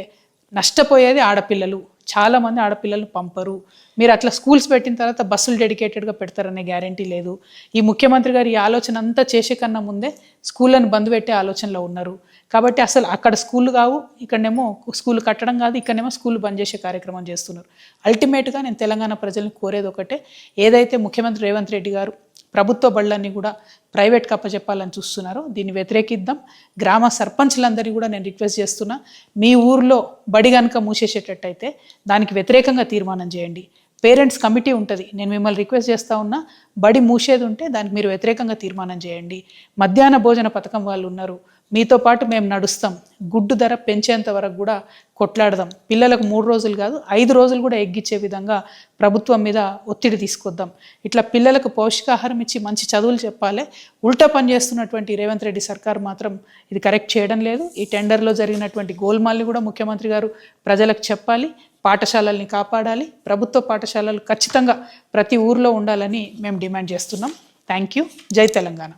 నష్టపోయేది ఆడపిల్లలు. చాలామంది ఆడపిల్లలు పంపరు. మీరు అట్లా స్కూల్స్ పెట్టిన తర్వాత బస్సులు డెడికేటెడ్గా పెడతారనే గ్యారంటీ లేదు. ఈ ముఖ్యమంత్రి గారు ఈ ఆలోచన అంతా చేసే కన్నా ముందే స్కూళ్ళను బంద్ పెట్టే ఆలోచనలో ఉన్నారు. కాబట్టి అసలు అక్కడ స్కూళ్ళు కావు, ఇక్కడనేమో స్కూల్ కట్టడం కాదు, ఇక్కడనేమో స్కూల్ బంద్ చేసే కార్యక్రమం చేస్తున్నారు. అల్టిమేట్గా నేను తెలంగాణ ప్రజల్ని కోరేది ఒకటే, ఏదైతే ముఖ్యమంత్రి రేవంత్ రెడ్డి గారు ప్రభుత్వ బళ్ళన్నీ కూడా ప్రైవేట్కి అప్పచెప్పాలని చూస్తున్నారో దీన్ని వ్యతిరేకిద్దాం. గ్రామ సర్పంచ్లందరినీ కూడా నేను రిక్వెస్ట్ చేస్తున్నా, మీ ఊర్లో బడి కనుక మూసేసేటట్టయితే దానికి వ్యతిరేకంగా తీర్మానం చేయండి. పేరెంట్స్ కమిటీ ఉంటుంది, నేను మిమ్మల్ని రిక్వెస్ట్ చేస్తూ ఉన్నా, బడి మూసేది ఉంటే దానికి మీరు వ్యతిరేకంగా తీర్మానం చేయండి. మధ్యాహ్న భోజన పథకం వాళ్ళు ఉన్నారు, మీతో పాటు మేము నడుస్తాం. గుడ్డు ధర పెంచేంత వరకు కూడా కొట్లాడదాం. పిల్లలకు 3 రోజులు కాదు 5 రోజులు కూడా ఎగ్గిచ్చే విధంగా ప్రభుత్వం మీద ఒత్తిడి తీసుకొద్దాం. ఇట్లా పిల్లలకు పౌష్టికాహారం ఇచ్చి మంచి చదువులు చెప్పాలి. ఉల్టా పని చేస్తున్నటువంటి రేవంత్ రెడ్డి సర్కార్ మాత్రం ఇది కరెక్ట్ చేయడం లేదు. ఈ టెండర్లో జరిగినటువంటి గోల్మాల్ని కూడా ముఖ్యమంత్రి గారు ప్రజలకు చెప్పాలి. పాఠశాలల్ని కాపాడాలి. ప్రభుత్వ పాఠశాలలు ఖచ్చితంగా ప్రతి ఊర్లో ఉండాలని మేము డిమాండ్ చేస్తున్నాం. Thank you. జై తెలంగాణ.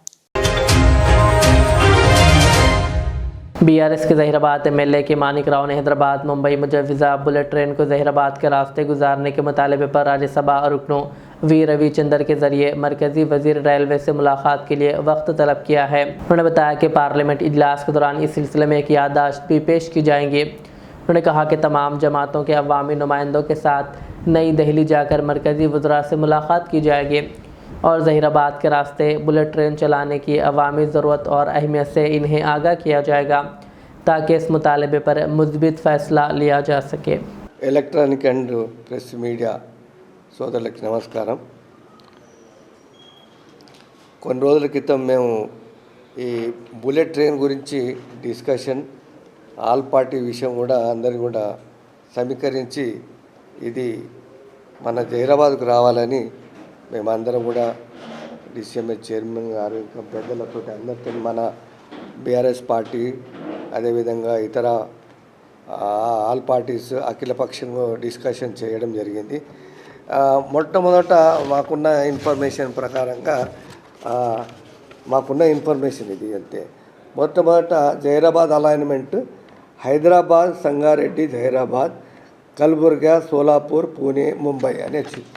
बीआरएस के जहीराबाद एमएलए के मानिक राव ने हैदराबाद मुंबई मुजव्विज़ा बुलेट ट्रेन को जहीराबाद के रास्ते गुजारने के मुतालबे पर राज्यसभा रुकनों वी रविचंद्र के जरिए मरकज़ी वज़ीर रेलवे से मुलाकात के लिए वक्त तलब किया है। उन्होंने बताया कि पार्लियामेंट इजलास के दौरान इस सिलसिले में एक याददाश्त भी पेश की जाएंगी। उन्होंने कहा कि तमाम जमातों के अवामी नुमाइंदों के साथ नई दिल्ली जाकर मरकज़ी वज़रा से मुलाकात की जाएगी और जहीराबाद के रास्ते बुलेट ट्रेन चलाने की अवामी ज़रूरत और अहमियत से इन्हें आगाह किया जाएगा ताकि इस मुतालबे पर मुस्बित फ़ैसला लिया जा सके। ఎలక్ట్రానిక్ అండ్ ప్రెస్ మీడియా సోదరులకి నమస్కారం. కొన్ని రోజుల క్రితం మేము ఈ బుల్లెట్ ట్రైన్ గురించి డిస్కషన్ ఆల్ పార్టీ విషయం కూడా అందరు కూడా సమీకరించి ఇది మన జహీరాబాద్కు రావాలని మేమందరం కూడా డిసిఎంఎస్ చైర్మన్ గారు ఇంకా పెద్దలతో అందరితో మన బీఆర్ఎస్ పార్టీ అదేవిధంగా ఇతర ఆల్ పార్టీస్ అఖిలపక్షంగా డిస్కషన్ చేయడం జరిగింది. మొట్టమొదట మాకున్న ఇన్ఫర్మేషన్ ప్రకారంగా మాకున్న ఇన్ఫర్మేషన్ ఇది అంతే. మొట్టమొదట జహీరాబాద్ అలైన్మెంట్ హైదరాబాద్, సంగారెడ్డి, జహీరాబాద్, కల్బుర్గా, సోలాపూర్, పూణే, ముంబై అని వచ్చింది.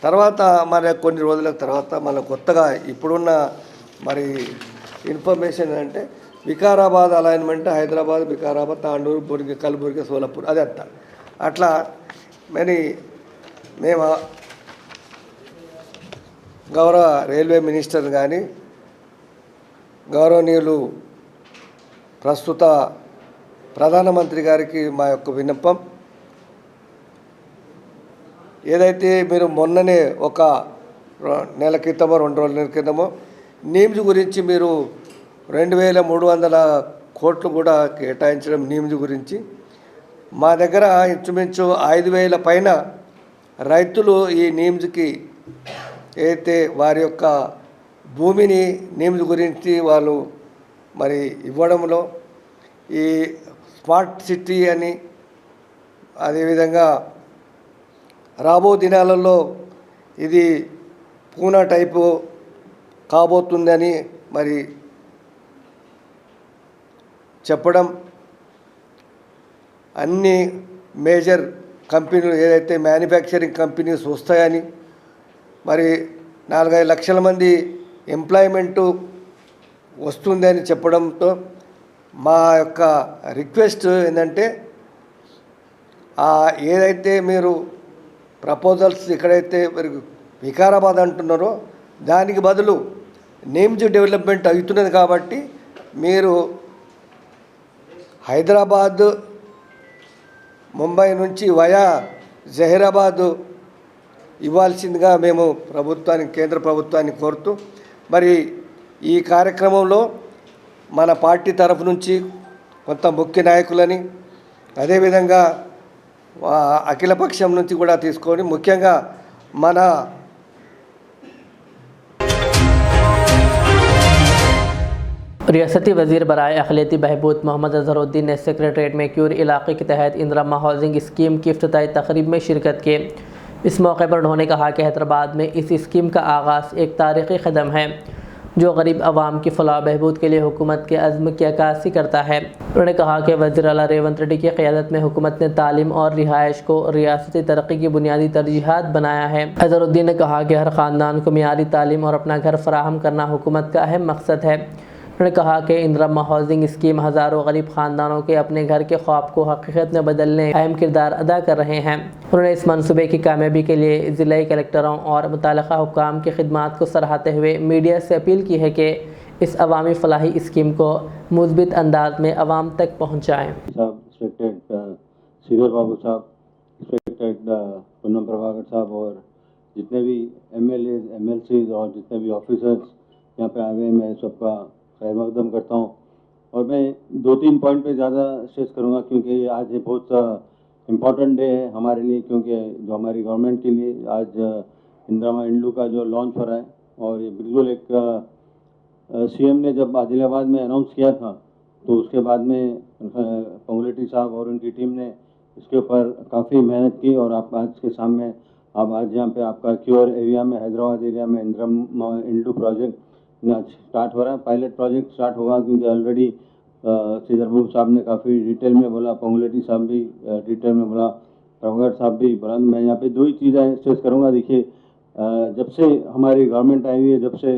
తర్వాత మరి కొన్ని రోజుల తర్వాత మన కొత్తగా ఇప్పుడున్న మరి ఇన్ఫర్మేషన్ అంటే వికారాబాద్ అలైన్మెంట్ హైదరాబాద్, వికారాబాద్, తాండూరు, బుర్గి, కల్బుర్గి, సోలాపూర్ అది అట్లా మరి మేము గౌరవ రైల్వే మినిస్టర్ కానీ గౌరవనీయులు ప్రస్తుత ప్రధానమంత్రి గారికి మా యొక్క విన్నపం, ఏదైతే మీరు మొన్ననే ఒక నెల క్రితమో 2 రోజుల క్రితమో నీమ్స్ గురించి మీరు 2300 కోట్లు కూడా కేటాయించడం నీమ్స్ గురించి, మా దగ్గర ఇంచుమించు 5000 పైన రైతులు ఈ నీమ్స్కి అయితే వారి యొక్క భూమిని నీమ్స్ గురించి వాళ్ళు మరి ఇవ్వడంలో ఈ స్మార్ట్ సిటీ అని అదేవిధంగా రాబో దినాలలో ఇది పూనా టైపు కాబోతుందని మరి చెప్పడం, అన్ని మేజర్ కంపెనీలు ఏదైతే మ్యానుఫ్యాక్చరింగ్ కంపెనీస్ వస్తాయని మరి 4-5 లక్షల మంది ఎంప్లాయ్మెంటు వస్తుందని చెప్పడంతో మా యొక్క రిక్వెస్ట్ ఏంటంటే ఏదైతే మీరు ప్రపోజల్స్ ఎక్కడైతే మరి వికారాబాద్ అంటున్నారో దానికి బదులు నేమ్స్ డెవలప్మెంట్ అవుతున్నది కాబట్టి మీరు హైదరాబాద్, ముంబై నుంచి వయా జహీరాబాద్ ఇవ్వాల్సిందిగా మేము ప్రభుత్వానికి, కేంద్ర ప్రభుత్వాన్ని కోరుతూ మరి ఈ కార్యక్రమంలో మన పార్టీ తరఫు నుంచి కొంత ముఖ్య నాయకులని అదేవిధంగా అఖిలపక్షం నుంచి కూడా తీసుకొని ముఖ్యంగా మన रियासती वज़ीर बराए अक़लियती बहबूद मोहम्मद अज़हरुद्दीन ने सेक्रेटरीट में क्यूर इलाके के तहत इंदिरा हाउसिंग स्कीम की इफ्तिताई तक़रीब में शिरकत की। इस मौके पर उन्होंने कहा कि हैदराबाद में इस स्कीम का आगाज़ एक तारीख़ी कदम है जो गरीब आवाम की फलाह बहबूद के लिए हुकूमत के अज़्म की अक्कासी करता है। उन्होंने कहा कि वज़ीर आला रेवंत रेड्डी की क़यादत में हुकूमत ने तालीम और रिहाइश को रियासती तरक्की की बुनियादी तरजीहात बनाया है। अज़हरुद्दीन ने कहा कि हर ख़ानदान को मियारी तालीम और अपना घर फराहम करना हुकूमत का अहम मकसद है। उन्होंने कहा कि इंदिरा हाउसिंग स्कीम हज़ारों गरीब ख़ानदानों के अपने घर के ख्वाब को हकीकत में बदलने में अहम किरदार अदा कर रहे हैं। उन्होंने इस मनसूबे की कामयाबी के लिए ज़िला कलेक्टरों और मुतल्लिक़ा हुक्काम की खिदमात को सराहते हुए मीडिया से अपील की है कि इस अवामी फलाही स्कीम को मुस्बित अंदाज में अवाम तक पहुँचाएँ। श्रीधर बाबू साहब, रिस्पेक्टेड पूनम प्रभाकर साहब और जितने भी MLAs, MLCs और जितने भी ऑफिसर्स यहाँ पे आए हुए, मैं सबका खैर मकदम करता हूँ। और मैं 2-3 पॉइंट पे ज़्यादा स्ट्रेस करूँगा क्योंकि आज ये बहुत इम्पॉर्टेंट डे है हमारे लिए, क्योंकि जो हमारी गवर्नमेंट के लिए आज इंदिरा इंडू का जो लॉन्च हो रहा है। और ये बिल्कुल एक CM ने जब आदिलाबाद में अनाउंस किया था तो उसके बाद में पोंगुलेटी साहब और उनकी टीम ने इसके ऊपर काफ़ी मेहनत की और आप आज के सामने अब आज यहाँ पे आपका क्यूर एरिया में, हैदराबाद एरिया में इंदिरा इंडू प्रोजेक्ट स्टार्ट हो रहा है। पायलट प्रोजेक्ट स्टार्ट होगा क्योंकि ऑलरेडी श्रीधर बाबू साहब ने काफ़ी डिटेल में बोला, पोंगुलेटी साहब भी डिटेल में बोला, प्रभाकर साहब भी बोला। मैं यहाँ पे 2 ही चीज़ें स्ट्रेस करूँगा। देखिए, जब से हमारी गवर्नमेंट आई हुई है, जब से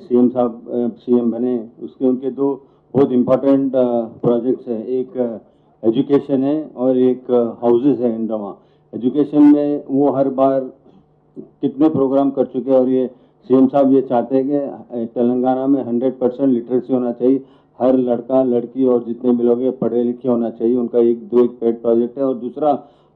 CM साहब CM बने, उसके उनके 2 बहुत इम्पोर्टेंट प्रोजेक्ट्स हैं। एक एजुकेशन है और एक हाउसेस है इंदिरा। एजुकेशन में वो हर बार कितने प्रोग्राम कर चुके हैं और ये CM साहब ये चाहते हैं कि तेलंगाना में 100% लिटरेसी होना चाहिए। हर लड़का लड़की और जितने भी लोग पढ़े लिखे होना चाहिए। उनका एक पेड प्रोजेक्ट है। और दूसरा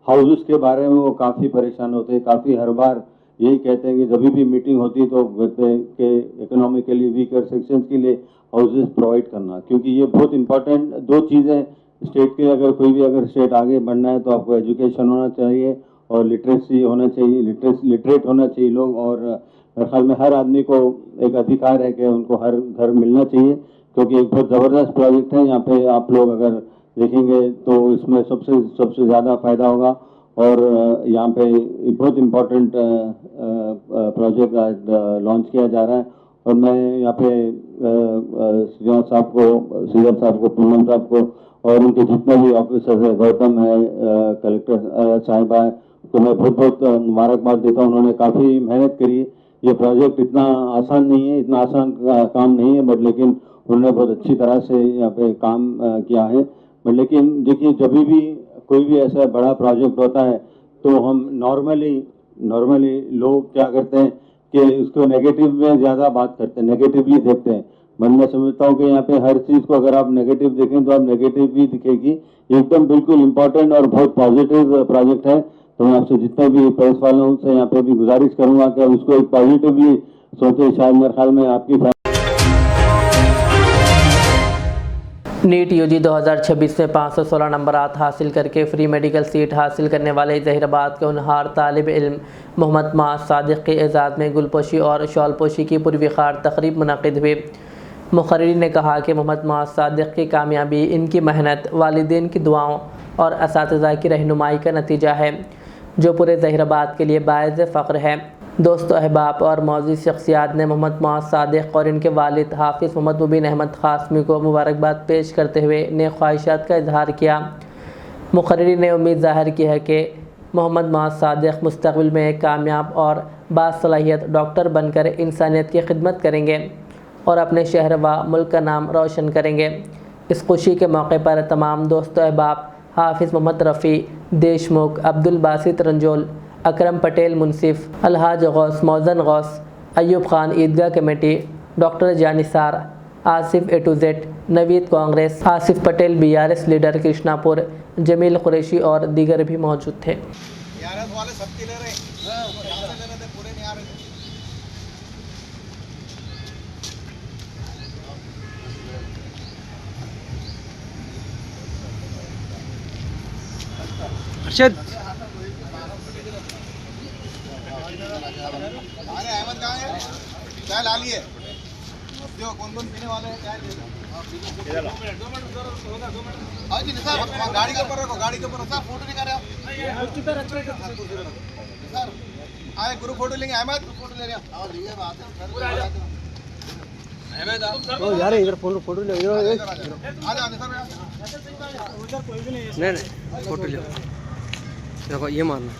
हाउसेस के बारे में वो काफ़ी परेशान होते हैं, काफ़ी हर बार यही कहते हैं कि जब भी मीटिंग होती है तो कहते हैं कि इकोनॉमिकली वीकर सेक्शंस के लिए हाउसेस प्रोवाइड करना, क्योंकि ये बहुत इंपॉर्टेंट 2 चीज़ें स्टेट के। अगर कोई भी अगर स्टेट आगे बढ़ना है तो आपको एजुकेशन होना चाहिए और लिटरेसी होना चाहिए, लिटरेट होना चाहिए लोग। और मेरे ख्याल में हर आदमी को एक अधिकार है कि उनको हर घर मिलना चाहिए, क्योंकि एक बहुत ज़बरदस्त प्रोजेक्ट है। यहाँ पे आप लोग अगर देखेंगे तो इसमें सबसे ज़्यादा फ़ायदा होगा। और यहाँ पे बहुत इम्पोर्टेंट प्रोजेक्ट आज लॉन्च किया जा रहा है। और मैं यहाँ पे श्रीधर साहब को, पूनम साहब को और उनके जितने भी ऑफिसर्स है, गौतम है, कलेक्टर साहिबा है, तो मैं बहुत मुबारकबाद देता हूँ। उन्होंने काफ़ी मेहनत करी। ये प्रोजेक्ट इतना आसान नहीं है, इतना आसान काम नहीं है, बट लेकिन उन्होंने बहुत अच्छी तरह से यहाँ पे काम किया है। बट लेकिन देखिए, जब भी कोई भी ऐसा बड़ा प्रोजेक्ट होता है तो हम नॉर्मली लोग क्या करते हैं कि उसको नेगेटिव में ज़्यादा बात करते हैं, नेगेटिवली देखते हैं। मैं समझता हूँ कि यहाँ पे हर चीज़ को अगर आप नेगेटिव देखें तो आप नेगेटिव भी दिखेगी। एकदम बिल्कुल इम्पोर्टेंट और बहुत पॉजिटिव प्रोजेक्ट है। तो मैं आपसे जितने भी प्रेस वालों से यहाँ पे भी गुजारिश करूँगा कि उसको एक पॉजिटिवली सोचें। शायद मेरे ख्याल में आपकी नीट UG 2026 में 516 नंबरात हासिल करके फ्री मेडिकल सीट हासिल करने वाले जहीराबाद के होनहार तालिब इल्म मोहम्मद माज सादिक के एजाज़ में गुलपोशी और शॉलपोशी की पुरविखार तकरीब मुनक़िद हुई। मुखर्रिरीन ने कहा कि मोहम्मद माज सादिक की कामयाबी इनकी मेहनत, वालिदैन की दुआओं और असातिज़ा की रहनुमाई का नतीजा है, जो पूरे जहीराबाद के लिए बाइज़ फ़ख्र है। दोस्तों, अहबाब और मौजूद शख्सियात ने मोहम्मद माज सादिक और इनके वालिद हाफिज़ मोहम्मद मुबीन अहमद क़ासमी को मुबारकबाद पेश करते हुए नेक ख्वाहिशात का इजहार किया। मुखर्रिरीन ने उम्मीद ज़ाहिर की है कि मोहम्मद माज सादिक मुस्तक़बिल में एक कामयाब और बासलाहियत डॉक्टर बनकर इंसानियत की खिदमत करेंगे और अपने शहर व मुल्क का नाम रोशन करेंगे। इस खुशी के मौके पर तमाम दोस्तों अहबाब हाफिज़ मोहम्मद रफ़ी देशमुख, अब्दुल बासित रंजोल, अकरम पटेल मुनसिफ, अलहाज गौस, मौज़न Ghaus, Ayub Khan Idgah committee, doctor Janisar, Asif A to Z, Naveed Congress, Asif Patel BRS leader Krishnapur, Jamil Qureshi और दीगर भी मौजूद थे। अरशद अहमद कहाँ है? चाय ला लिए जो कौन पीने वाले हैं चाय जी निसार गाड़ी के ऊपर रखो गाड़ी के ऊपर सर फोटो निकाल रहे सर आए ग्रुप फोटो लेंगे अहमद फोटो ले रहे हैं ओ यार इधर फोटो ले इधर आ जाओ निसार नहीं फोटो ले देखो ये मारना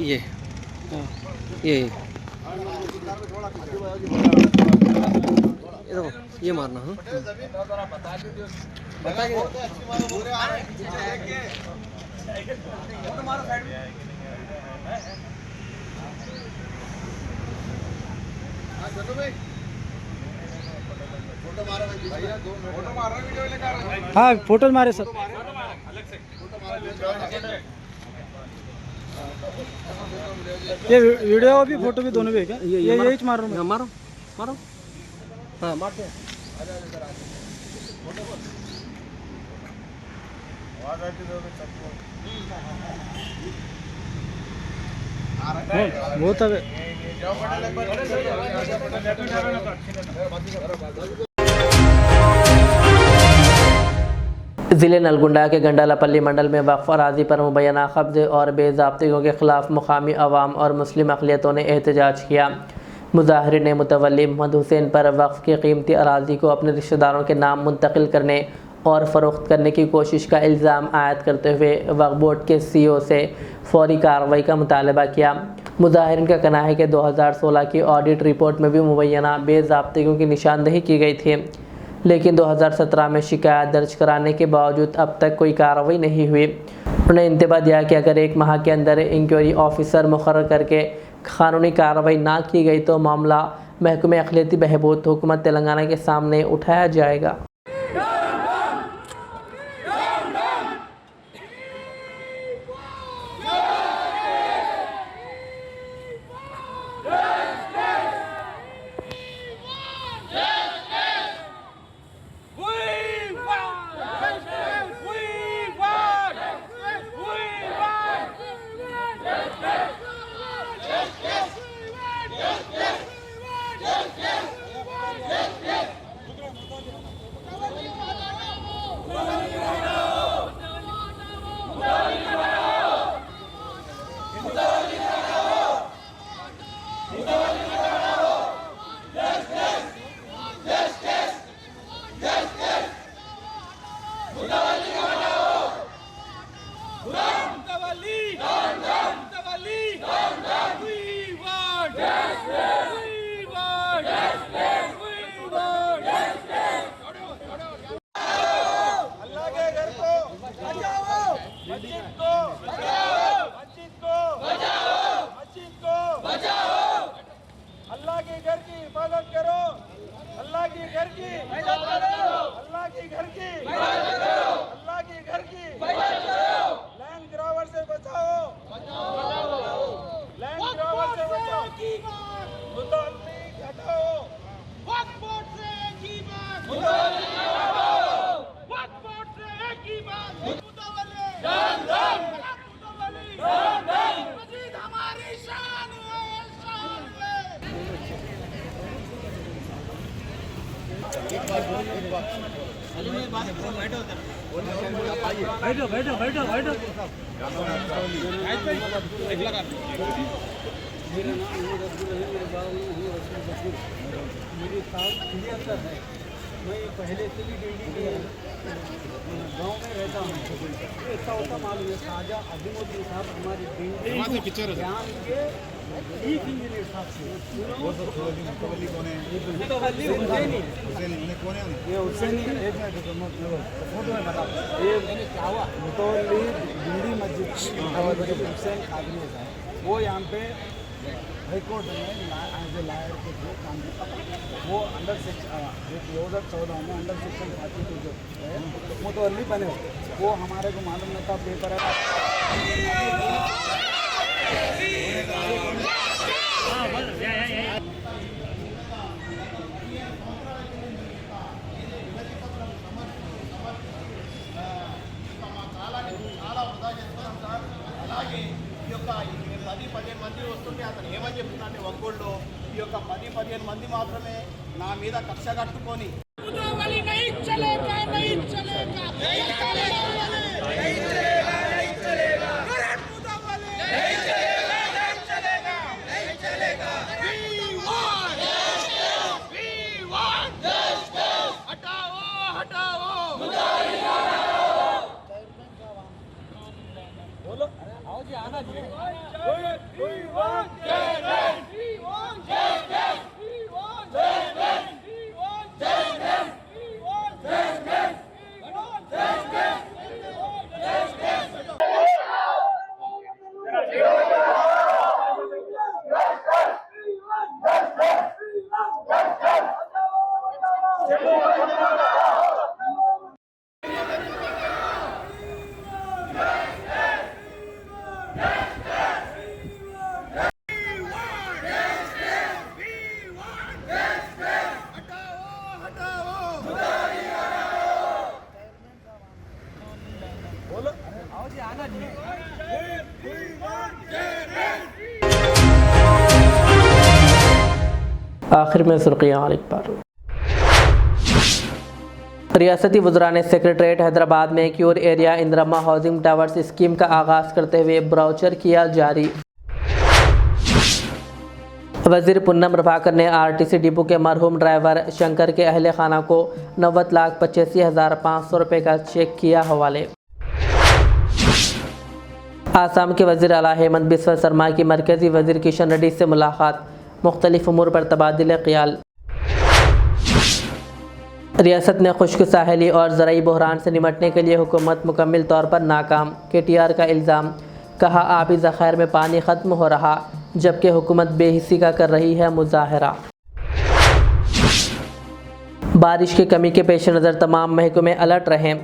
ये देखो ये मारना हाँ हाँ फोटो मारे सर ये वीडियो भी फोटो भी दोनों भी है क्या ये यही मारो मारो मारो हाँ मारते हैं वो तब ज़िले नलगुंडा के गंडालापल्ली मंडल में वक्फ अराजी पर मुबैना कब्जे और बेज़ाब्तियों के ख़िलाफ़ मुकामी अवाम और मुस्लिम अक़लियतों ने एहतजाज किया। मुज़ाहिरीन ने मुतवल्ली मोहम्मद हुसैन पर वक्फ की कीमती अराजी को अपने रिश्तेदारों के नाम मुंतकिल करने और फ़रोख्त करने की कोशिश का इल्ज़ाम आयद करते हुए वक्फ बोर्ड के CEO से फौरी कार्रवाई का मुतालबा किया। मुज़ाहिरीन का कहना है कि 2016 की ऑडिट रिपोर्ट में भी मुबैना बेज़ाब्तियों की निशानदेही की गई थी, लेकिन 2017 में शिकायत दर्ज कराने के बावजूद अब तक कोई कार्रवाई नहीं हुई। उन्होंने इंतबाह दिया कि अगर 1 माह के अंदर इंक्वायरी ऑफिसर मुकर्रर करके कानूनी कार्रवाई ना की गई तो मामला महकमे अक़लियती बहबूद हुकूमत तेलंगाना के सामने उठाया जाएगा। मैं पहले से भी गाँव में रहता हूँ। ऐसा होता मालूम है साजा अजीमुद्दीन साहब हमारी ध्यान के चीफ इंजीनियर साहब से मुतवल्ली कौन है? ये हुसैनी एक मिनट फोटो में बता ये क्या हुआ मुतवल्ली दिल्ली मस्जिद हुसैन आदमी था वो यहाँ पे हाईकोर्ट में एज ए लॉयर के जो काम करता वो अंडर सेक्शन 2014 में अंडर सेक्शन 32 जो है मुतवल्ली बने वो हमारे को मालूम नहीं था पेपर है చాలా వంది మాత్రమే నా మీద కక్ష కట్టుకొని आखिर में सुर्खियाँ एक बार। रियासती वज़रा ने सेक्रेटरीट हैदराबाद में cure area Indiramma housing towers scheme का आगाज़ करते हुए ब्राउचर किया जारी। वज़ीर पुन्नम प्रभाकर ने आरटीसी डिपो के मरहूम ड्राइवर शंकर के अहले खाना को 90,85,500 रुपये का चेक किया हवाले। आसाम के वज़ीर आला हेमंत बिस्वा शर्मा की मरकज़ी वज़ीर किशन रेड्डी से मुलाकात, मुख्तलिफ उमूर पर तबादिल ख्याल। रियासत ने खुश्क साहली और ज़राई बहरान से निमटने के लिए हुकूमत मुकम्मल तौर पर नाकाम, KTR का इल्ज़ाम। कहा आबी ज़ख़ायर में पानी ख़त्म हो रहा जबकि हुकूमत बेहिसी का कर रही है मुज़ाहरा। बारिश की कमी के पेश नज़र तमाम महकमे अलर्ट रहें।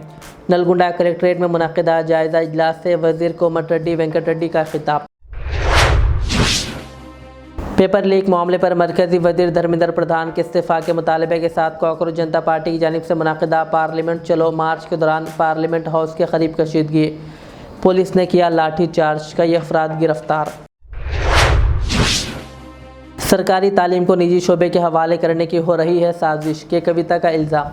नलगुंडा कलेक्ट्रेट में मुनक़िदा जायज़ा इजलास से वज़ीर कोमट रेड्डी वेंकट रेड्डी का खिताब। पेपर लीक मामले पर मरकज़ी वज़ीर धर्मेंद्र प्रधान के इस्तीफ़ा के मुतालबे के साथ कॉकरोच जनता पार्टी की जानिब से मुनक़िदा पार्लियामेंट चलो मार्च के दौरान पार्लियामेंट हाउस के करीब कशीदगी, पुलिस ने किया लाठी चार्ज, कई अफराद गिरफ्तार। सरकारी तालीम को निजी शोबे के हवाले करने की हो रही है साजिश, के कविता का इल्ज़ाम।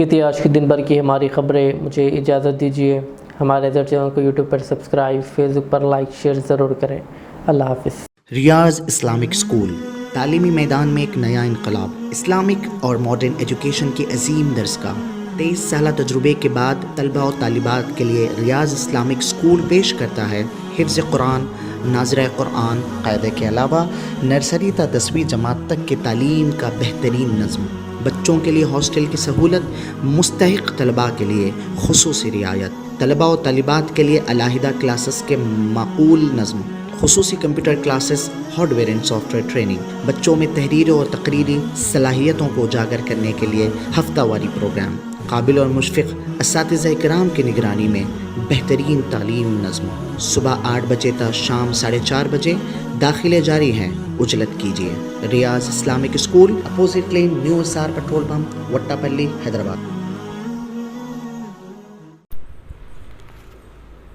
ये थी आज की दिन भर की हमारी खबरें। मुझे इजाज़त दीजिए। हमारे चैनल को यूट्यूब पर सब्सक्राइब, फेसबुक पर लाइक शेयर ज़रूर करें। अल्लाह हाफ़िज़। रियाज इस्लामिक स्कूल तालीमी मैदान में एक नया इनकलाब। इस्लामिक और मॉडर्न एजुकेशन की अजीम दरसगाह। 23 साल तजुर्बे के बाद तलबा और तालिबात के लिए रियाज इस्लामिक स्कूल पेश करता है हिफ्ज़ कुरान, नाज़िरा कुरान क़ायदे के अलावा नर्सरी ता 10वीं जमात तक की तालीम का बेहतरीन नज़्म। बच्चों के लिए हॉस्टल की सहूलत, मुस्तहिक़ तलबा के लिए खुसूसी रियायत, तलबा और तालिबात के लिए अलहदा क्लासेस के माकूल नज़्म, खुसूसी computer classes, hardware and software training. बच्चों में तहरीरी और तकरीरी सलाहियतों को उजागर करने के लिए हफ्तावारी प्रोग्राम। काबिल और मुशफ़िक़ असातिज़ा इकराम की निगरानी में बेहतरीन तालीम नज़्म। सुबह 8 बजे तक शाम 4:30 बजे दाखिले जारी हैं, उजलत कीजिए। Riyaz Islamic school, opposite lane, new SR petrol pump, Vattepally, Hyderabad.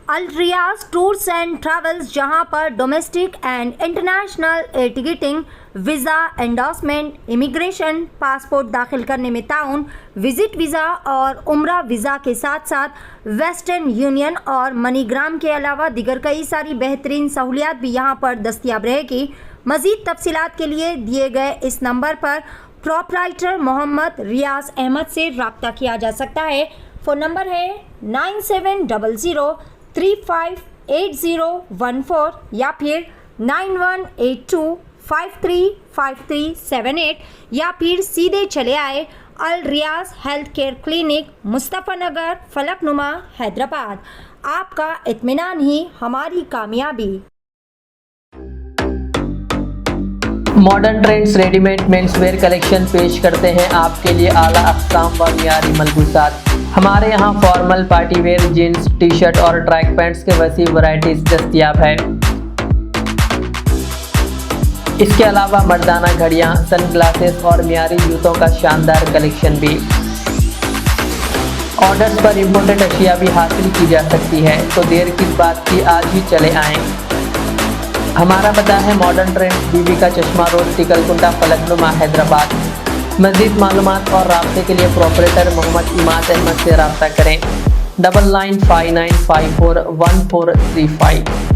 Al Riyaz tours and travels, जहां पर domestic and international air ticketing, visa, endorsement, immigration, passport दाखिल करने में ताउन, विजिट वीज़ा और उम्रा वीज़ा के साथ साथ वेस्टर्न यूनियन और मनीग्राम के अलावा दीगर कई सारी बेहतरीन सहूलियात भी यहां पर दस्तयाब रहेगी। मज़ीद तफसीलात के लिए दिए गए इस नंबर पर प्रोपराइटर मोहम्मद रियाज अहमद से रब्ता किया जा सकता है। फ़ोन नंबर है 9700358014 या फिर 9182535378 या फिर सीधे चले आए अल रियाज हेल्थ केयर क्लिनिक, मुस्तफ़ा नगर, फलकनुमा, हैदराबाद। आपका इत्मीनान ही हमारी कामयाबी। Modern trends readymade menswear collection पेश करते हैं आपके लिए आला अक़साम व मियारी मलबूसात। हमारे यहाँ formal, party wear, jeans, T shirt और ट्रैक पैंट्स के वसी वैरायटीज़ दस्तयाब है। इसके अलावा मर्दाना घड़ियाँ, सन ग्लासेस और मियारी जूतों का शानदार कलेक्शन भी। ऑर्डर्स पर इम्पोर्टेड अशिया भी हासिल की जा सकती है, तो देर किस बात की, आज ही चले आएँ। हमारा पता है मॉडर्न ट्रेंड, बीबी का चश्मा रोड, टिकलकुंटा, फलकनुमा, हैदराबाद। मज़ीद मालूमात और राब्ते के लिए प्रोपरेटर मोहम्मद इमाद अहमद से रब्ता करें। 9959541435।